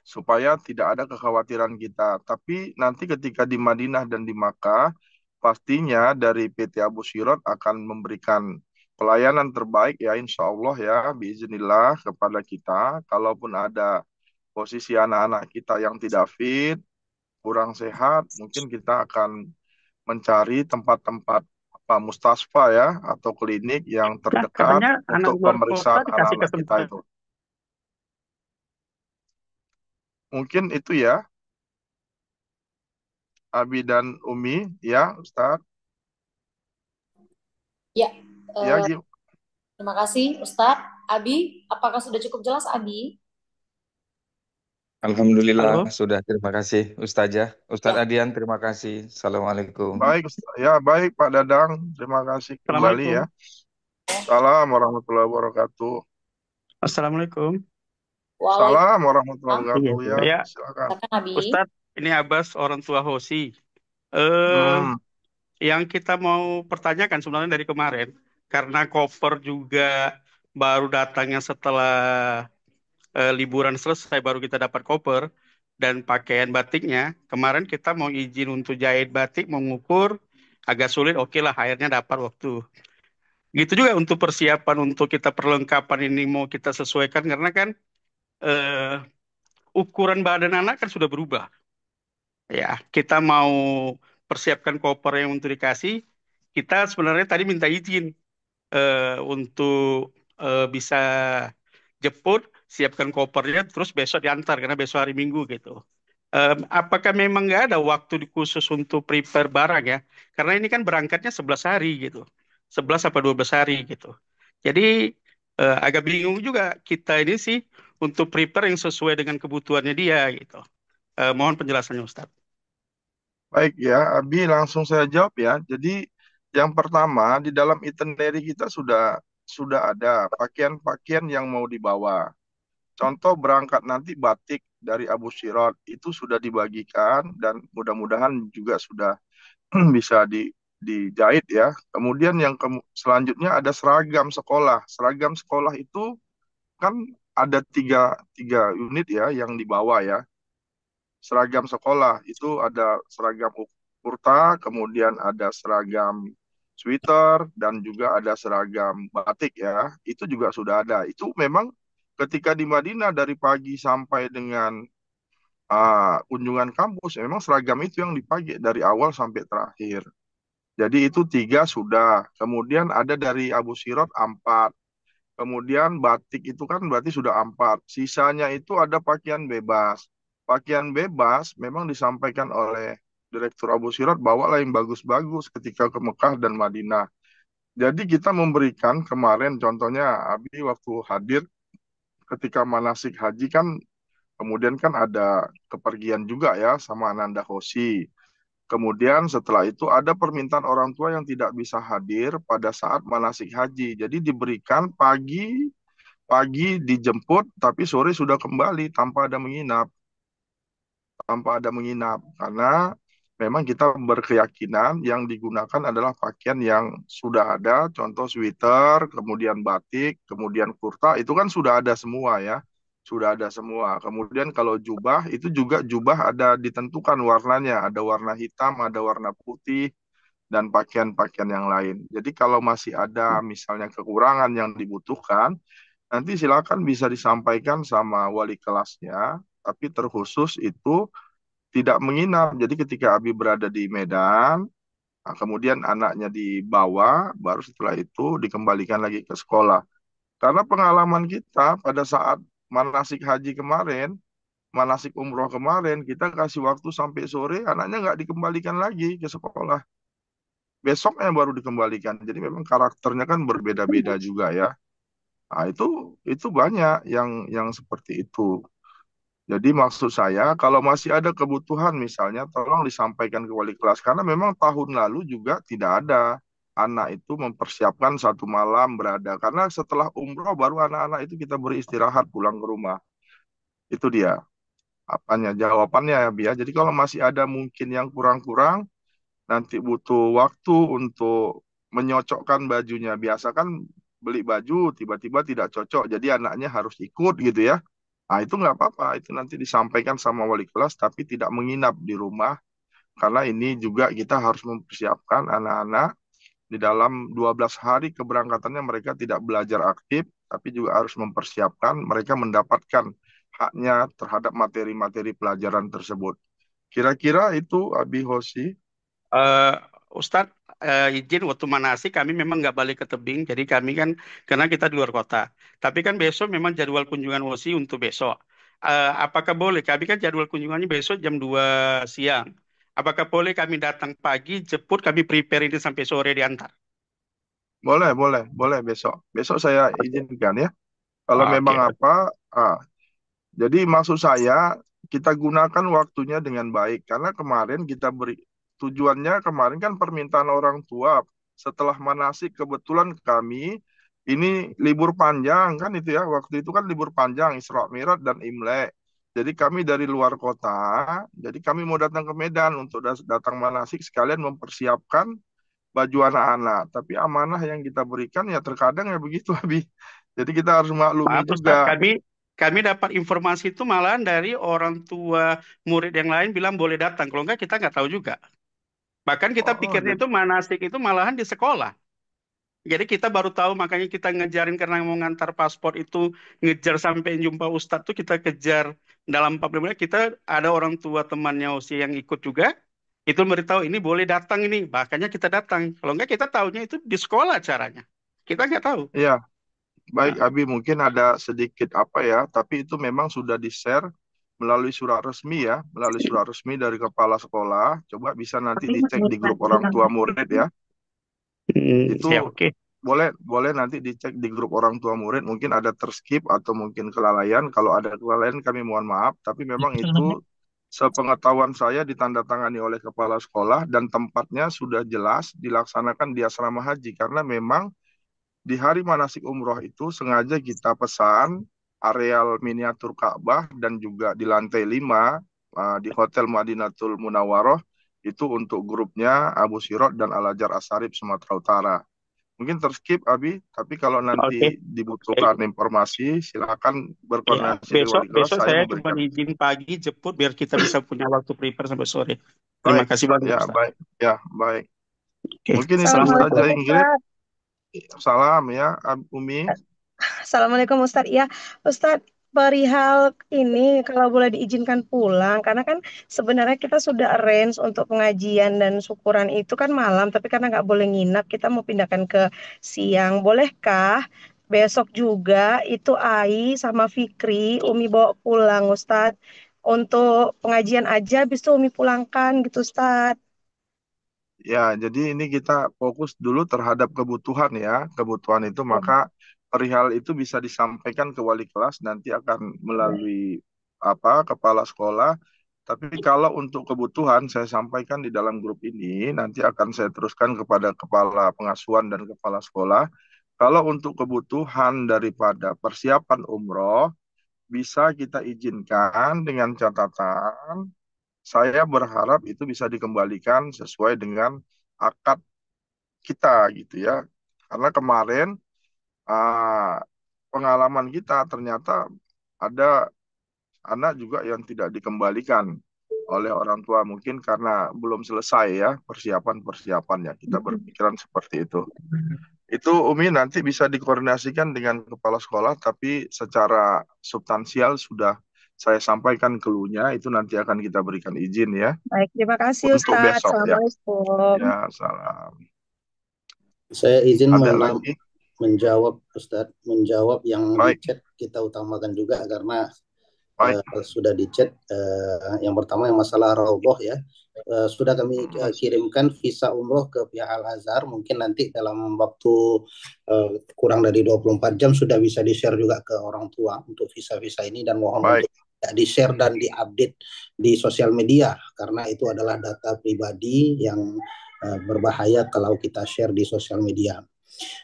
[SPEAKER 1] supaya tidak ada kekhawatiran kita. Tapi nanti ketika di Madinah dan di Makkah, pastinya dari PT Abu Sirot akan memberikan pelayanan terbaik ya insya Allah ya, biiznillah kepada kita. Kalaupun ada posisi anak-anak kita yang tidak fit, kurang sehat, mungkin kita akan mencari tempat-tempat mustasfa ya atau klinik yang terdekat untuk pemeriksaan anak-anak kita itu. Mungkin itu ya, Abi dan Umi, ya Ustadz.
[SPEAKER 2] Ya,
[SPEAKER 1] Ya, Gil.
[SPEAKER 2] terima kasih Ustadz. Abi, apakah sudah cukup jelas Abi?
[SPEAKER 8] Alhamdulillah sudah, terima kasih Ustazah. Ustadz
[SPEAKER 2] Ya.
[SPEAKER 8] Adian, terima kasih. Assalamualaikum.
[SPEAKER 1] Baik, ya baik Pak Dadang, terima kasih kembali ya. Assalamualaikum warahmatullahi wabarakatuh.
[SPEAKER 9] Assalamualaikum.
[SPEAKER 1] Salam warahmatullahi wabarakatuh ya.
[SPEAKER 9] Ya,
[SPEAKER 1] Silakan.
[SPEAKER 2] Abi.
[SPEAKER 9] Ustadz, ini Abbas orang tua Hosi. Yang kita mau pertanyakan sebenarnya dari kemarin, karena koper juga baru datangnya setelah liburan selesai, baru kita dapat koper dan pakaian batiknya. Kemarin kita mau izin untuk jahit batik, mengukur, agak sulit. Oke lah, akhirnya dapat waktu. Gitu juga untuk persiapan untuk kita perlengkapan ini mau kita sesuaikan karena kan ukuran badan anak kan sudah berubah. Ya, kita mau persiapkan koper yang untuk dikasih, kita sebenarnya tadi minta izin untuk bisa jemput, siapkan kopernya, terus besok diantar karena besok hari Minggu gitu. Apakah memang nggak ada waktu khusus untuk prepare barang ya? Karena ini kan berangkatnya 11 hari gitu, 11 apa 12 hari gitu. Jadi agak bingung juga kita ini sih untuk prepare yang sesuai dengan kebutuhannya dia gitu. Mohon penjelasannya Ustadz.
[SPEAKER 1] Baik ya, Abi langsung saya jawab ya. Jadi yang pertama di dalam itinerary kita sudah ada pakaian-pakaian yang mau dibawa. Contoh berangkat nanti batik dari Abu Sirot itu sudah dibagikan dan mudah-mudahan juga sudah bisa dijahit ya. Kemudian yang selanjutnya ada seragam sekolah. Seragam sekolah itu kan ada tiga unit ya yang dibawa ya. Seragam sekolah itu ada seragam kurta, kemudian ada seragam sweater, dan juga ada seragam batik ya. Itu juga sudah ada. Itu memang ketika di Madinah dari pagi sampai dengan kunjungan kampus, memang seragam itu yang dipakai dari awal sampai terakhir. Jadi itu tiga sudah. Kemudian ada dari Abu Sirot empat. Kemudian batik itu kan berarti sudah empat. Sisanya itu ada pakaian bebas. Pakaian bebas memang disampaikan oleh Direktur Abu Sirot bawalah yang bagus-bagus ketika ke Mekah dan Madinah. Jadi kita memberikan kemarin contohnya Abi waktu hadir ketika manasik haji kan kemudian kan ada kepergian juga ya sama Ananda Hosi. Kemudian setelah itu ada permintaan orang tua yang tidak bisa hadir pada saat manasik haji. Jadi diberikan pagi pagi dijemput tapi sore sudah kembali tanpa ada menginap karena memang kita berkeyakinan yang digunakan adalah pakaian yang sudah ada, contoh sweater, kemudian batik, kemudian kurta, itu kan sudah ada semua ya, sudah ada semua. Kemudian kalau jubah, itu juga jubah ada ditentukan warnanya, ada warna hitam, ada warna putih, dan pakaian-pakaian yang lain. Jadi kalau masih ada misalnya kekurangan yang dibutuhkan, nanti silakan bisa disampaikan sama wali kelasnya, tapi terkhusus itu tidak menginap. Jadi ketika Abi berada di Medan, kemudian anaknya dibawa, baru setelah itu dikembalikan lagi ke sekolah. Karena pengalaman kita pada saat manasik haji kemarin, manasik umroh kemarin, kita kasih waktu sampai sore, anaknya nggak dikembalikan lagi ke sekolah. Besoknya baru dikembalikan. Jadi memang karakternya kan berbeda-beda juga ya. Nah, itu banyak yang seperti itu. Jadi maksud saya kalau masih ada kebutuhan misalnya tolong disampaikan ke wali kelas karena memang tahun lalu juga tidak ada anak itu mempersiapkan satu malam berada karena setelah umroh baru anak-anak itu kita beri istirahat pulang ke rumah. Itu dia apanya jawabannya ya Bia. Jadi kalau masih ada mungkin yang kurang-kurang nanti butuh waktu untuk menyocokkan bajunya. Biasa kan beli baju tiba-tiba tidak cocok jadi anaknya harus ikut gitu ya. Nah, itu nggak apa-apa. Itu nanti disampaikan sama wali kelas, tapi tidak menginap di rumah. Karena ini juga kita harus mempersiapkan anak-anak di dalam 12 hari keberangkatannya mereka tidak belajar aktif, tapi juga harus mempersiapkan mereka mendapatkan haknya terhadap materi-materi pelajaran tersebut. Kira-kira itu Abi Hosi.
[SPEAKER 9] Eh, Ustadz, izin waktu manasik kami memang nggak balik ke tebing, jadi kami kan karena kita di luar kota. Tapi kan besok memang jadwal kunjungan OSI untuk besok. Apakah boleh? Kami kan jadwal kunjungannya besok jam 2 siang. Apakah boleh kami datang pagi, jemput, kami prepare ini sampai sore diantar?
[SPEAKER 1] Boleh, boleh, boleh besok. Besok saya
[SPEAKER 9] Oke.
[SPEAKER 1] izinkan ya. Kalau
[SPEAKER 9] Oke.
[SPEAKER 1] memang apa, jadi maksud saya kita gunakan waktunya dengan baik karena kemarin kita beri tujuannya kemarin kan permintaan orang tua setelah manasik kebetulan kami ini libur panjang kan itu ya waktu itu kan libur panjang Isra Mi'raj dan Imlek. Jadi kami dari luar kota, jadi kami mau datang ke Medan untuk datang manasik sekalian mempersiapkan baju anak-anak. Tapi amanah yang kita berikan ya terkadang ya begitu Abi. Jadi kita harus maklumi
[SPEAKER 9] Maaf Ustadz,
[SPEAKER 1] juga.
[SPEAKER 9] kami dapat informasi itu malahan dari orang tua murid yang lain bilang boleh datang. Kalau enggak kita nggak tahu juga. Bahkan kita
[SPEAKER 1] Oh,
[SPEAKER 9] pikirnya itu manasik itu malahan di sekolah. Jadi kita baru tahu makanya kita ngejarin karena mau ngantar paspor itu ngejar sampai jumpa Ustadz tuh kita kejar dalam 45 menit. Kita ada orang tua temannya usia yang ikut juga. Itu memberitahu ini boleh datang ini, makanya kita datang. Kalau enggak kita tahunya itu di sekolah acaranya. Kita nggak tahu.
[SPEAKER 1] Iya, baik
[SPEAKER 9] Nah,
[SPEAKER 1] Abi, mungkin ada sedikit apa ya, tapi itu memang sudah di-share melalui surat resmi ya, melalui surat resmi dari kepala sekolah. Coba bisa nanti dicek di grup orang tua murid ya.
[SPEAKER 9] ya
[SPEAKER 1] Itu
[SPEAKER 9] oke.
[SPEAKER 1] boleh boleh nanti dicek di grup orang tua murid, mungkin ada terskip atau mungkin kelalaian. Kalau ada kelalaian kami mohon maaf, tapi memang itu sepengetahuan saya ditandatangani oleh kepala sekolah dan tempatnya sudah jelas dilaksanakan di asrama haji karena memang di hari manasik umroh itu sengaja kita pesan areal miniatur Ka'bah dan juga di lantai 5 di Hotel Madinatul Munawwaroh itu untuk grupnya Abu Sirot dan Al-Azhar Asharif Sumatera Utara. Mungkin terskip Abi, tapi kalau
[SPEAKER 9] Oke.
[SPEAKER 1] nanti dibutuhkan informasi silakan
[SPEAKER 9] Ya,
[SPEAKER 1] berkoordinasi dengan
[SPEAKER 9] besok
[SPEAKER 1] wali kelas,
[SPEAKER 9] besok
[SPEAKER 1] saya
[SPEAKER 9] saya cuma
[SPEAKER 1] memberikan.
[SPEAKER 9] izin pagi jemput biar kita bisa punya waktu prepare sampai sore. Terima
[SPEAKER 1] Baik,
[SPEAKER 9] kasih banyak
[SPEAKER 1] ya
[SPEAKER 9] Ustaz.
[SPEAKER 1] baik, ya baik.
[SPEAKER 9] Oke,
[SPEAKER 1] Mungkin
[SPEAKER 5] Assalamualaikum
[SPEAKER 1] Ustazah
[SPEAKER 9] Assalamualaikum.
[SPEAKER 1] Ingrid,
[SPEAKER 5] Ustaz.
[SPEAKER 1] salam ya Umi.
[SPEAKER 5] Assalamualaikum Ustaz. Ya, Ustaz, perihal ini kalau boleh diizinkan pulang, karena kan sebenarnya kita sudah arrange untuk pengajian dan syukuran itu kan malam, tapi karena nggak boleh nginap, kita mau pindahkan ke siang. Bolehkah besok juga itu Ai sama Fikri, Umi bawa pulang, Ustaz, untuk pengajian aja, habis itu Umi pulangkan gitu, Ustaz.
[SPEAKER 1] Ya, jadi ini kita fokus dulu terhadap kebutuhan ya. Kebutuhan itu maka perihal itu bisa disampaikan ke wali kelas nanti akan melalui apa kepala sekolah. Tapi kalau untuk kebutuhan saya sampaikan di dalam grup ini nanti akan saya teruskan kepada kepala pengasuhan dan kepala sekolah. Kalau untuk kebutuhan daripada persiapan umroh bisa kita izinkan dengan catatan saya berharap itu bisa dikembalikan sesuai dengan akad kita gitu ya. Karena kemarin ah, pengalaman kita ternyata ada anak juga yang tidak dikembalikan oleh orang tua mungkin karena belum selesai ya persiapan-persiapannya. Kita berpikiran seperti itu. Itu Umi nanti bisa dikoordinasikan dengan kepala sekolah tapi secara substansial sudah saya sampaikan keluhnya itu nanti akan kita berikan izin ya
[SPEAKER 5] Baik, terima kasih
[SPEAKER 1] untuk
[SPEAKER 5] Ustaz.
[SPEAKER 1] besok ya.
[SPEAKER 5] Assalamualaikum.
[SPEAKER 1] Ya, salam.
[SPEAKER 3] Saya izin
[SPEAKER 1] Ada lagi?
[SPEAKER 3] menjawab Ustadz, menjawab yang di
[SPEAKER 1] Baik,
[SPEAKER 3] chat kita utamakan juga karena
[SPEAKER 1] baik.
[SPEAKER 3] sudah di chat. Yang pertama yang masalah Raudhah ya. Sudah kami kirimkan visa umroh ke pihak Al-Azhar. Mungkin nanti dalam waktu kurang dari 24 jam sudah bisa di-share juga ke orang tua untuk visa-visa ini dan mohon
[SPEAKER 1] Baik,
[SPEAKER 3] untuk tidak di-share dan di-update di sosial media karena itu adalah data pribadi yang berbahaya kalau kita share di sosial media.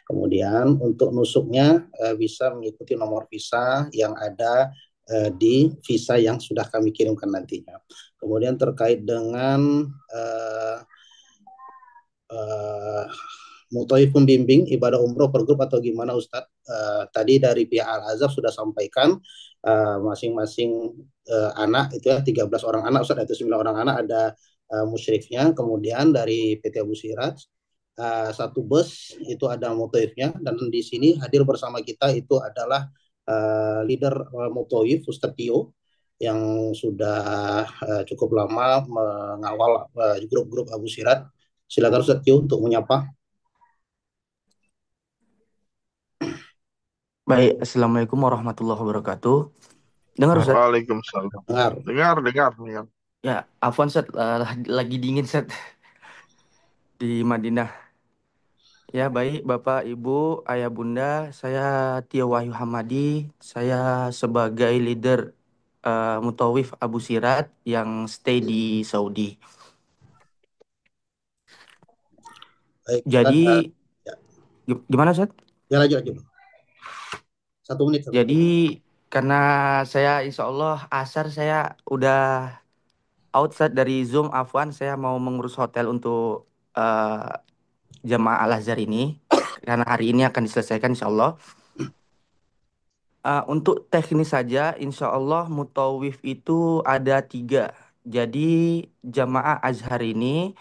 [SPEAKER 3] Kemudian untuk nusuknya bisa mengikuti nomor visa yang ada di visa yang sudah kami kirimkan nantinya. Kemudian terkait dengan Mutawif pembimbing ibadah umroh per grup atau gimana Ustadz? Tadi dari pihak Al-Azhar sudah sampaikan masing-masing anak itu ya 13 orang anak Ustadz, itu 9 orang anak ada musyrifnya. Kemudian dari PT Abu Siraj satu bus itu ada Mutawifnya dan di sini hadir bersama kita itu adalah leader Mutawif Ustadz Tio yang sudah cukup lama mengawal grup-grup Abu Siraj. Silakan Ustadz Tio untuk menyapa.
[SPEAKER 10] Baik, Assalamualaikum warahmatullahi wabarakatuh. Dengar Ustaz?
[SPEAKER 1] Waalaikumsalam. Dengar.
[SPEAKER 10] Ya, afwan Ustaz, lagi dingin Ustaz di Madinah. Ya, baik Bapak, Ibu, Ayah, Bunda, saya Tio Wahyu Hamadi. Saya sebagai leader Mutawif Abu Sirat yang stay di Saudi.
[SPEAKER 3] Baik,
[SPEAKER 10] Jadi,
[SPEAKER 3] ya.
[SPEAKER 10] gimana Ustaz?
[SPEAKER 3] Ya, lanjut. 1 menit.
[SPEAKER 10] Jadi, karena saya insya Allah asar saya udah outside dari Zoom, afwan, saya mau mengurus hotel untuk jamaah Al-Azhar ini karena hari ini akan diselesaikan insya Allah. Untuk teknis saja, insya Allah mutawif itu ada 3. Jadi jamaah Azhar ini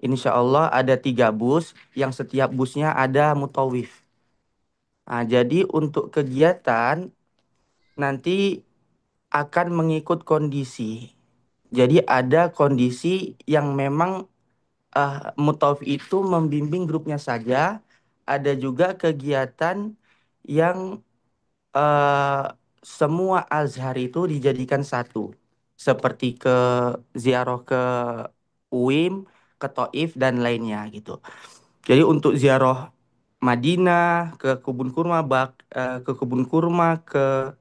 [SPEAKER 10] insya Allah ada 3 bus yang setiap busnya ada mutawif. Jadi untuk kegiatan nanti akan mengikut kondisi. Jadi ada kondisi yang memang Mutawif itu membimbing grupnya saja. Ada juga kegiatan yang eh, semua Azhar itu dijadikan satu. Seperti ke ziarah ke UIM, ke Taif dan lainnya gitu. Jadi untuk ziarah Madinah, ke kebun kurma, ke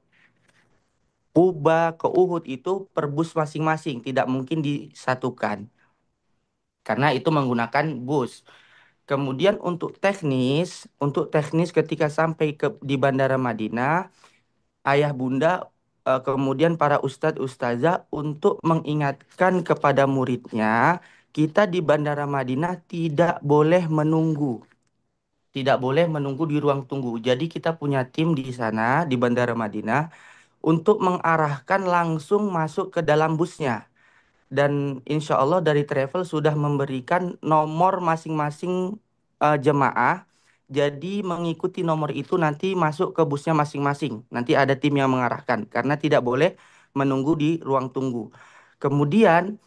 [SPEAKER 10] Kuba, ke Uhud itu per bus masing-masing, tidak mungkin disatukan karena itu menggunakan bus. Kemudian untuk teknis ketika sampai di Bandara Madinah, ayah bunda kemudian para ustadz ustazah untuk mengingatkan kepada muridnya, kita di Bandara Madinah tidak boleh menunggu. Tidak boleh menunggu di ruang tunggu. Jadi kita punya tim di sana di Bandara Madinah untuk mengarahkan langsung masuk ke dalam busnya. Dan insya Allah dari travel sudah memberikan nomor masing-masing jemaah. Jadi mengikuti nomor itu nanti masuk ke busnya masing-masing. Nanti ada tim yang mengarahkan karena tidak boleh menunggu di ruang tunggu. Kemudian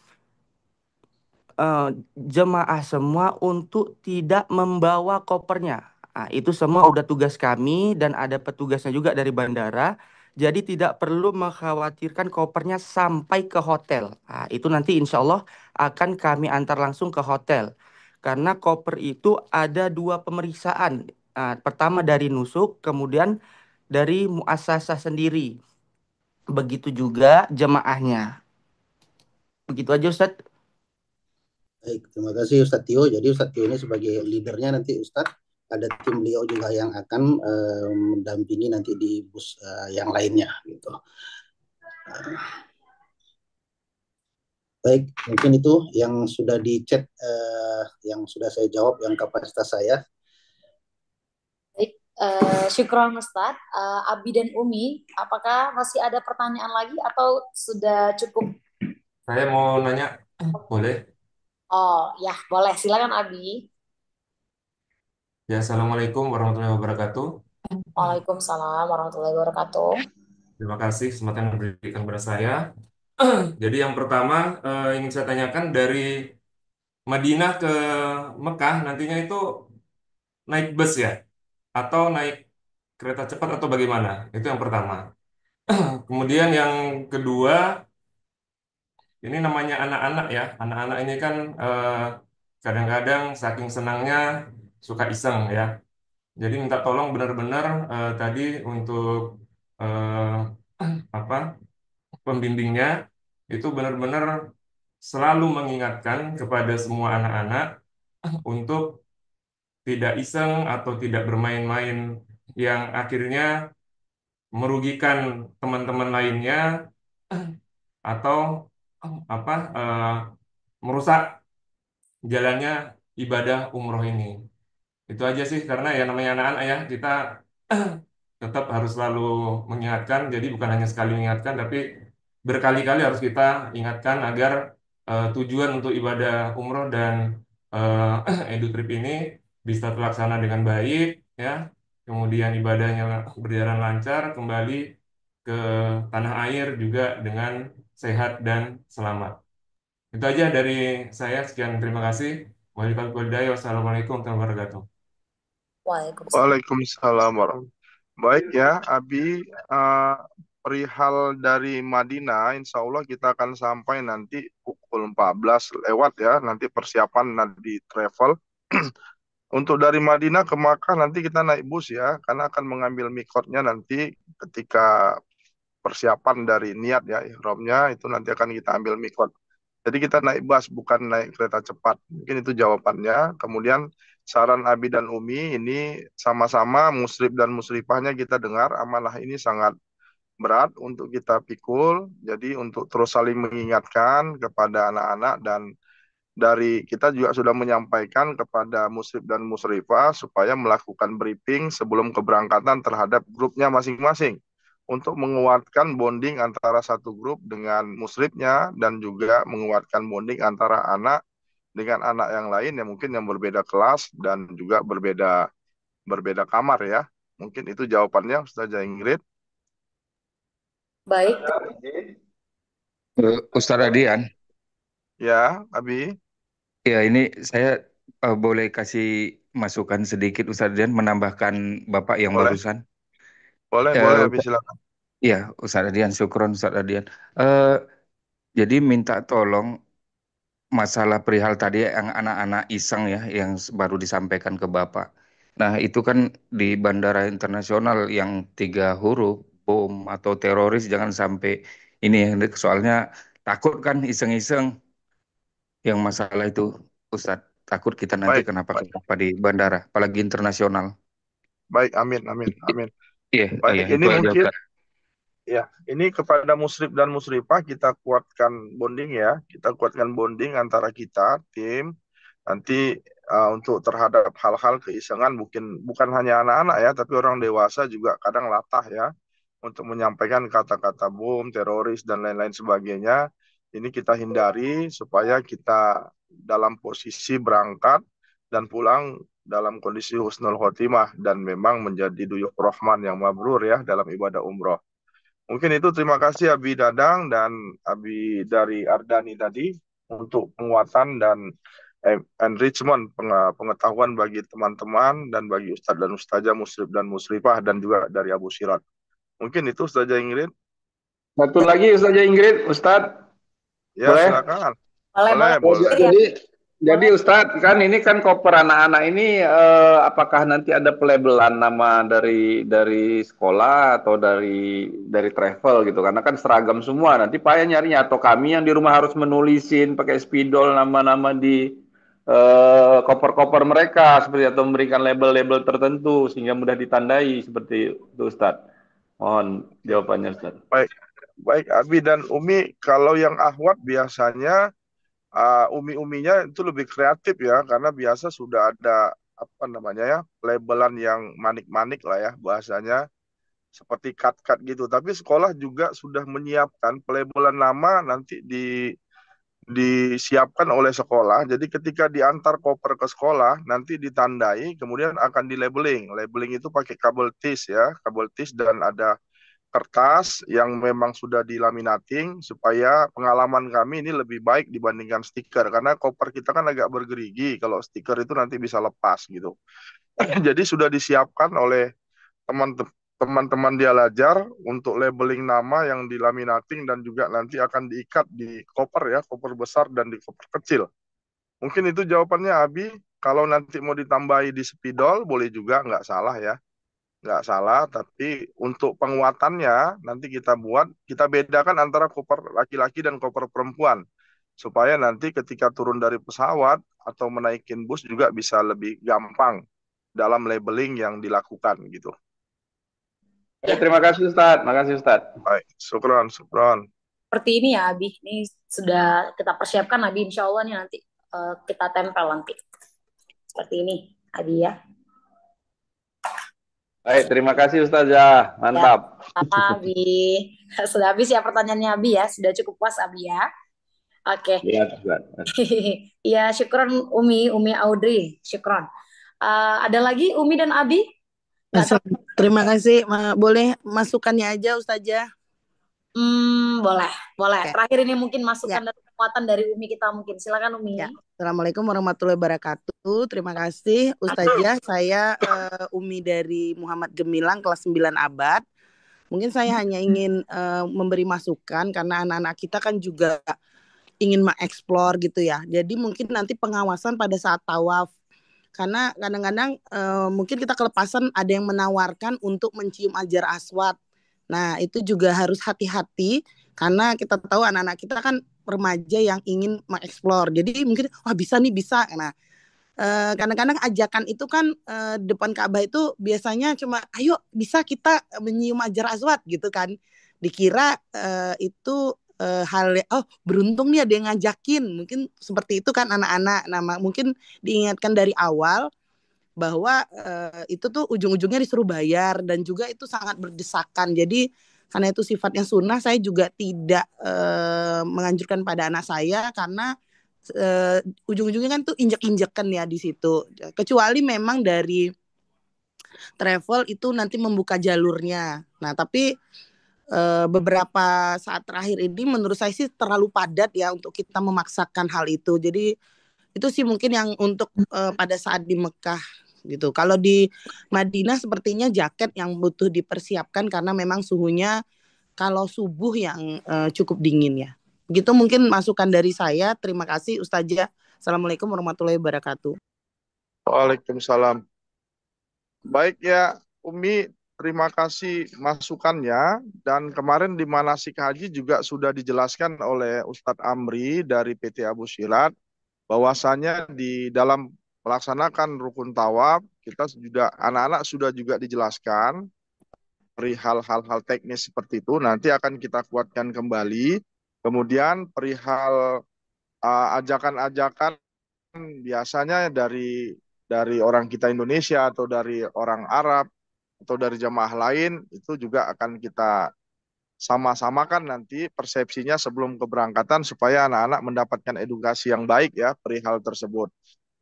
[SPEAKER 10] eh, jemaah semua untuk tidak membawa kopernya. Nah, itu semua udah tugas kami dan ada petugasnya juga dari bandara. Jadi tidak perlu mengkhawatirkan kopernya sampai ke hotel. Nah, itu nanti insya Allah akan kami antar langsung ke hotel. Karena koper itu ada dua pemeriksaan. Pertama dari nusuk, kemudian dari muasasah sendiri. Begitu juga jemaahnya. Begitu aja Ustadz.
[SPEAKER 3] Baik, terima kasih Ustadz Tio. Jadi Ustadz Tio ini sebagai leadernya nanti Ustadz, ada tim beliau juga yang akan mendampingi nanti di bus yang lainnya gitu. Baik, mungkin itu yang sudah di chat, yang sudah saya jawab, yang kapasitas saya.
[SPEAKER 2] Baik, syukron Ustadz. Abi dan Umi, apakah masih ada pertanyaan lagi atau sudah cukup?
[SPEAKER 11] Saya mau nanya, boleh?
[SPEAKER 2] Oh, ya boleh. Silakan Abi.
[SPEAKER 11] Ya, Assalamualaikum warahmatullahi wabarakatuh.
[SPEAKER 2] Waalaikumsalam warahmatullahi wabarakatuh.
[SPEAKER 11] Terima kasih kesempatan yang diberikan kepada saya. Jadi yang pertama ingin saya tanyakan dari Madinah ke Mekah nantinya itu naik bus ya? Atau naik kereta cepat atau bagaimana? Itu yang pertama. Kemudian yang kedua, ini namanya anak-anak ya. Anak-anak ini kan kadang-kadang saking senangnya suka iseng ya. Jadi minta tolong benar-benar tadi untuk apa pembimbingnya itu benar-benar selalu mengingatkan kepada semua anak-anak untuk tidak iseng atau tidak bermain-main yang akhirnya merugikan teman-teman lainnya atau apa merusak jalannya ibadah umroh ini. Itu aja sih karena ya namanya anak-anak ya kita tetap harus selalu mengingatkan. Jadi bukan hanya sekali mengingatkan tapi berkali-kali harus kita ingatkan agar tujuan untuk ibadah umroh dan EduTrip ini bisa terlaksana dengan baik ya. Kemudian ibadahnya berjalan lancar kembali ke tanah air juga dengan sehat dan selamat. Itu aja dari saya. Sekian terima kasih. Wassalamualaikum warahmatullahi wabarakatuh.
[SPEAKER 2] Waalaikumsalam.
[SPEAKER 1] Waalaikumsalam warahmatullahi. Baik ya, Abi, perihal dari Madinah, insya Allah kita akan sampai nanti pukul 14 lewat ya, nanti persiapan nanti travel. Untuk dari Madinah ke Makkah nanti kita naik bus ya, karena akan mengambil mikotnya nanti ketika persiapan dari niat ya, ihramnya itu nanti akan kita ambil mikot. Jadi kita naik bus bukan naik kereta cepat. Mungkin itu jawabannya. Kemudian saran Abi dan Umi ini sama-sama musrif dan musrifahnya kita dengar amanah ini sangat berat untuk kita pikul. Jadi untuk terus saling mengingatkan kepada anak-anak dan dari kita juga sudah menyampaikan kepada musrif dan musrifah supaya melakukan briefing sebelum keberangkatan terhadap grupnya masing-masing untuk menguatkan bonding antara satu grup dengan musrifnya dan juga menguatkan bonding antara anak dengan anak yang lain yang mungkin yang berbeda kelas dan juga berbeda berbeda kamar ya. Mungkin itu jawabannya Ustazah Ingrid.
[SPEAKER 2] Baik,
[SPEAKER 8] Ustadz Adian,
[SPEAKER 1] Ya, Abi.
[SPEAKER 8] ya ini saya boleh kasih masukan sedikit Ustadz Adian menambahkan Bapak yang
[SPEAKER 1] Boleh,
[SPEAKER 8] barusan.
[SPEAKER 1] boleh, boleh,
[SPEAKER 8] Eh,
[SPEAKER 1] Abi, silakan.
[SPEAKER 8] ya, Ustadz Adian, syukron Ustadz Adian. Eh, jadi minta tolong masalah perihal tadi yang anak-anak iseng ya, yang baru disampaikan ke Bapak. Nah, itu kan di bandara internasional yang 3 huruf, bom atau teroris, jangan sampai ini ya, soalnya takut kan iseng-iseng yang masalah itu, Ustadz. Takut kita nanti
[SPEAKER 1] Baik, baik,
[SPEAKER 8] kenapa-kenapa di bandara, apalagi internasional.
[SPEAKER 1] baik, amin, amin, amin.
[SPEAKER 8] Iya, iya,
[SPEAKER 1] Baik, ini
[SPEAKER 8] itu aja
[SPEAKER 1] mungkin
[SPEAKER 8] Ustadz.
[SPEAKER 1] ya, ini kepada muslim dan muslimah kita kuatkan bonding ya. Kita kuatkan bonding antara kita, tim. Nanti untuk terhadap hal-hal keisengan mungkin bukan hanya anak-anak ya, tapi orang dewasa juga kadang latah ya untuk menyampaikan kata-kata bom, teroris dan lain-lain sebagainya. Ini kita hindari supaya kita dalam posisi berangkat dan pulang dalam kondisi husnul khotimah dan memang menjadi duyuk rahman yang mabrur ya dalam ibadah umroh. Mungkin itu, terima kasih Abi Dadang dan Abi dari Ardani tadi untuk penguatan dan enrichment pengetahuan bagi teman-teman dan bagi Ustadz dan Ustazah muslim dan muslimah dan juga dari Abu Sirat. Mungkin itu Ustazah Ingrid.
[SPEAKER 6] Satu lagi Ustazah Ingrid, Ustadz,
[SPEAKER 1] Ya,
[SPEAKER 6] boleh?
[SPEAKER 1] silakan.
[SPEAKER 2] Boleh,
[SPEAKER 1] Boleh,
[SPEAKER 6] Oh,
[SPEAKER 1] boleh.
[SPEAKER 6] jadi Ustadz kan ini kan koper anak-anak ini apakah nanti ada pelabelan nama dari sekolah atau dari travel gitu karena kan seragam semua nanti payah nyarinya atau kami yang di rumah harus menulisin pakai spidol nama-nama di koper-koper mereka seperti atau memberikan label-label tertentu sehingga mudah ditandai seperti itu Ustadz. Mohon jawabannya Ustadz.
[SPEAKER 1] Baik, baik Abi dan Umi, kalau yang ahwat biasanya umi-uminya itu lebih kreatif ya, karena biasa sudah ada apa namanya ya, labelan yang manik-manik lah ya bahasanya, seperti cut-cut gitu. Tapi sekolah juga sudah menyiapkan pelabelan nama nanti disiapkan oleh sekolah. Jadi ketika diantar koper ke sekolah, nanti ditandai, kemudian akan di labeling. Labeling itu pakai kabel tis ya, kabel tis dan ada kertas yang memang sudah dilaminating supaya pengalaman kami ini lebih baik dibandingkan stiker karena koper kita kan agak bergerigi kalau stiker itu nanti bisa lepas gitu. Jadi sudah disiapkan oleh teman-teman dia Lajar untuk labeling nama yang dilaminating dan juga nanti akan diikat di koper ya, koper besar dan di koper kecil. Mungkin itu jawabannya Abi. Kalau nanti mau ditambahi di spidol boleh juga, nggak salah ya. Nggak salah, tapi untuk penguatannya nanti kita buat, kita bedakan antara koper laki-laki dan koper perempuan. Supaya nanti ketika turun dari pesawat atau menaikin bus juga bisa lebih gampang dalam labeling yang dilakukan gitu.
[SPEAKER 6] Ya, terima kasih Ustadz. Makasih Ustadz.
[SPEAKER 1] Baik, syukron, syukron.
[SPEAKER 2] Seperti ini ya Abi, ini sudah kita persiapkan Abi, insya Allah nih nanti kita tempel nanti. Seperti ini Abi ya.
[SPEAKER 6] Baik, terima kasih Ustazah. Mantap.
[SPEAKER 2] Ya, sama Abi. Sudah habis ya pertanyaannya Abi ya, sudah cukup puas Abi ya. Oke.
[SPEAKER 6] Iya,
[SPEAKER 2] Ya, syukron Umi Audrey, syukron. Ada lagi Umi dan Abi?
[SPEAKER 12] Terima kasih. Boleh masukannya aja Ustazah?
[SPEAKER 2] Boleh.
[SPEAKER 12] Oke.
[SPEAKER 2] Terakhir ini mungkin masukan dan kekuatan dari Umi kita mungkin. Silakan Umi.
[SPEAKER 12] Ya. Assalamualaikum warahmatullahi wabarakatuh. Terima kasih Ustazah. Saya Umi dari Muhammad Gemilang kelas 9 abad. Mungkin saya hanya ingin memberi masukan karena anak-anak kita kan juga ingin mengeksplor gitu ya. Jadi mungkin nanti pengawasan pada saat tawaf. Karena kadang-kadang mungkin kita kelepasan ada yang menawarkan untuk mencium Hajar Aswad. Nah itu juga harus hati-hati karena kita tahu anak-anak kita kan remaja yang ingin mengeksplor. Jadi mungkin wah bisa nih bisa. Nah kadang-kadang ajakan itu kan depan Ka'bah itu biasanya cuma ayo bisa kita menyium Hajar Aswad gitu kan. Dikira itu hal beruntung nih ada yang ngajakin, mungkin seperti itu kan anak-anak. Nah mungkin diingatkan dari awal bahwa itu tuh ujung-ujungnya disuruh bayar dan juga itu sangat berdesakan. Jadi karena itu sifatnya sunnah, saya juga tidak menganjurkan pada anak saya karena ujung-ujungnya kan tuh injek-injekan ya di situ. Kecuali memang dari travel itu nanti membuka jalurnya. Nah tapi beberapa saat terakhir ini menurut saya sih terlalu padat ya untuk kita memaksakan hal itu. Jadi itu sih mungkin yang untuk pada saat di Mekah gitu. Kalau di Madinah sepertinya jaket yang butuh dipersiapkan karena memang suhunya kalau subuh yang cukup dingin ya. Begitu mungkin masukan dari saya. Terima kasih Ustazah. Assalamualaikum warahmatullahi wabarakatuh.
[SPEAKER 1] Waalaikumsalam. Baik ya, Umi, terima kasih masukannya. Dan kemarin di manasik haji juga sudah dijelaskan oleh Ustadz Amri dari PT Abu Silat bahwasanya di dalam melaksanakan rukun tawaf kita sudah anak-anak sudah juga dijelaskan perihal hal-hal teknis seperti itu nanti akan kita kuatkan kembali. Kemudian perihal ajakan-ajakan biasanya dari orang kita Indonesia atau dari orang Arab atau dari jamaah lain itu juga akan kita sama-samakan nanti persepsinya sebelum keberangkatan supaya anak-anak mendapatkan edukasi yang baik ya perihal tersebut.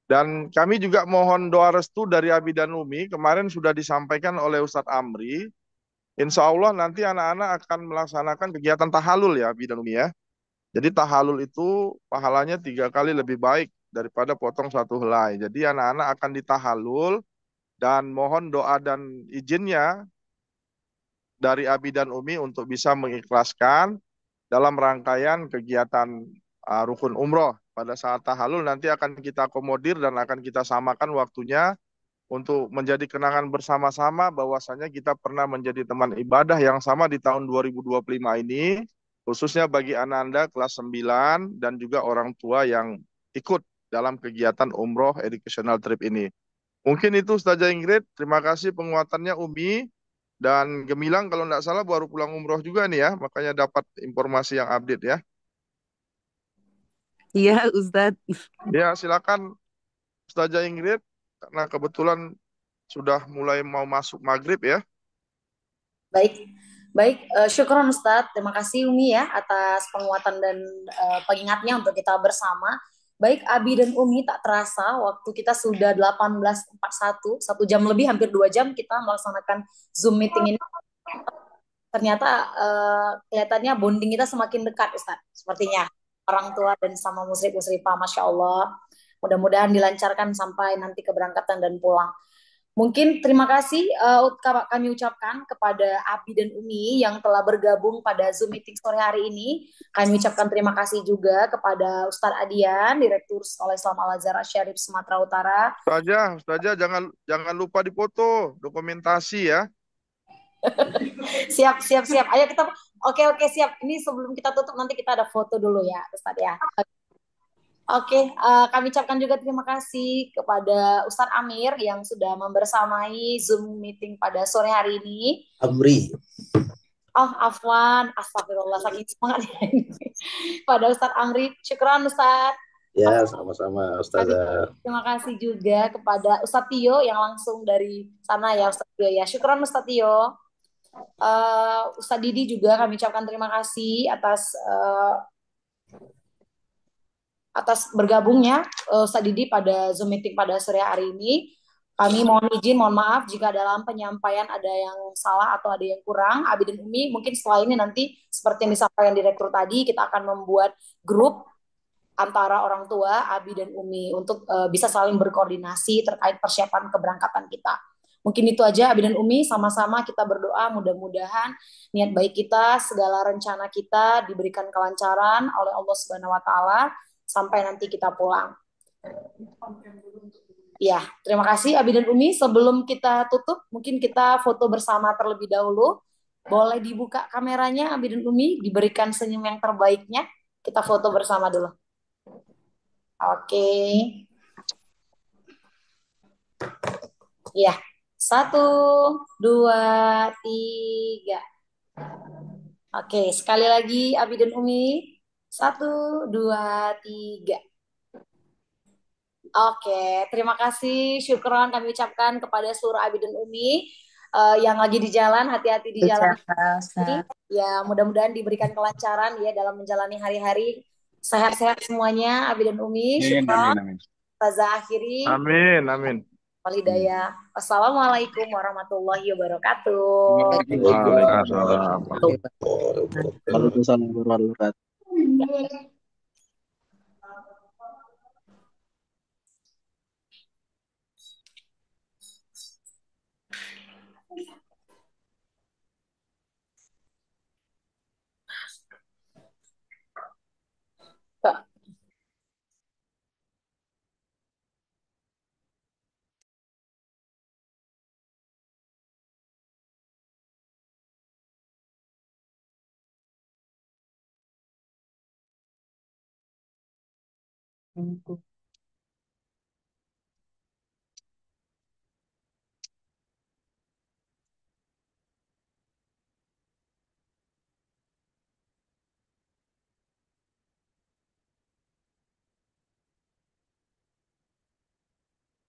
[SPEAKER 1] Dan kami juga mohon doa restu dari Abi dan Umi. Kemarin sudah disampaikan oleh Ustadz Amri. Insya Allah nanti anak-anak akan melaksanakan kegiatan tahalul ya Abi dan Umi ya. Jadi tahalul itu pahalanya 3 kali lebih baik daripada potong 1 helai. Jadi anak-anak akan ditahalul dan mohon doa dan izinnya dari Abi dan Umi untuk bisa mengikhlaskan dalam rangkaian kegiatan rukun umroh. Pada saat tahalul nanti akan kita akomodir dan akan kita samakan waktunya untuk menjadi kenangan bersama-sama bahwasanya kita pernah menjadi teman ibadah yang sama di tahun 2025 ini, khususnya bagi anak Anda kelas 9 dan juga orang tua yang ikut dalam kegiatan umroh educational trip ini. Mungkin itu Ustazah Ingrid, terima kasih penguatannya Umi. Dan Gemilang kalau tidak salah baru pulang umroh juga nih ya, makanya dapat informasi yang update ya.
[SPEAKER 12] Iya Ustadz.
[SPEAKER 1] Ya silakan Ustazah Ingrid, karena kebetulan sudah mulai mau masuk maghrib ya.
[SPEAKER 2] Baik, syukuran Ustadz. Terima kasih Umi ya atas penguatan dan pengingatnya untuk kita bersama. Baik, Abi dan Umi, tak terasa waktu kita sudah 18.41, 1 jam lebih, hampir 2 jam kita melaksanakan Zoom meeting ini. Ternyata kelihatannya bonding kita semakin dekat, Ustadz. Sepertinya orang tua dan sama musrif-musrifah, Masya Allah. Mudah-mudahan dilancarkan sampai nanti keberangkatan dan pulang. Mungkin terima kasih kami ucapkan kepada Abi dan Umi yang telah bergabung pada Zoom meeting sore hari ini. Kami ucapkan terima kasih juga kepada Ustadz Adian, Direktur Sekolah Islam Al-Azhar Syarif Sumatera Utara.
[SPEAKER 1] Ustazah jangan lupa dipoto, dokumentasi ya.
[SPEAKER 2] Siap. Ayo kita, oke siap. Ini sebelum kita tutup nanti kita ada foto dulu ya, Ustadz ya. Oke, kami ucapkan juga terima kasih kepada Ustadz Amir yang sudah membersamai Zoom meeting pada sore hari ini.
[SPEAKER 3] Amri.
[SPEAKER 2] Oh, Afwan, astagfirullah, saking semangatnya ini. Pada Ustadz Amri, syukran Ustadz.
[SPEAKER 3] Ya, sama-sama Ustazah.
[SPEAKER 2] Terima kasih juga kepada Ustadz Tio yang langsung dari sana ya Ustadz Tio ya. Syukran Ustadz Tio. Ustadz Didi juga kami ucapkan terima kasih atas bergabungnya Ustadz Didi pada Zoom meeting pada sore hari ini. Kami mohon maaf jika dalam penyampaian ada yang salah atau ada yang kurang. Abi dan Umi, mungkin setelah ini nanti seperti yang disampaikan Direktur tadi, kita akan membuat grup antara orang tua, Abi dan Umi untuk bisa saling berkoordinasi terkait persiapan keberangkatan kita. Mungkin itu aja Abi dan Umi, sama-sama kita berdoa mudah-mudahan niat baik kita, segala rencana kita diberikan kelancaran oleh Allah Subhanahu wa taala sampai nanti kita pulang. Ya, terima kasih Abi dan Umi. Sebelum kita tutup, mungkin kita foto bersama terlebih dahulu. Boleh dibuka kameranya Abi dan Umi, diberikan senyum yang terbaiknya. Kita foto bersama dulu. Oke. Ya, 1, 2, 3. Oke, sekali lagi Abi dan Umi. 1, 2, 3. Oke, terima kasih. Syukron kami ucapkan kepada seluruh Abi dan Umi yang lagi di jalan, hati-hati di jalan. Ya, mudah-mudahan diberikan kelancaran ya dalam menjalani hari-hari. Sehat-sehat semuanya, Abi dan Umi. Syukron. Ustazah akhiri.
[SPEAKER 1] Amin.
[SPEAKER 2] wal hidayah. Wassalamualaikum warahmatullahi wabarakatuh.
[SPEAKER 1] Waalaikumsalam.
[SPEAKER 13] Waalaikumsalam warahmatullahi wabarakatuh.
[SPEAKER 2] Kak,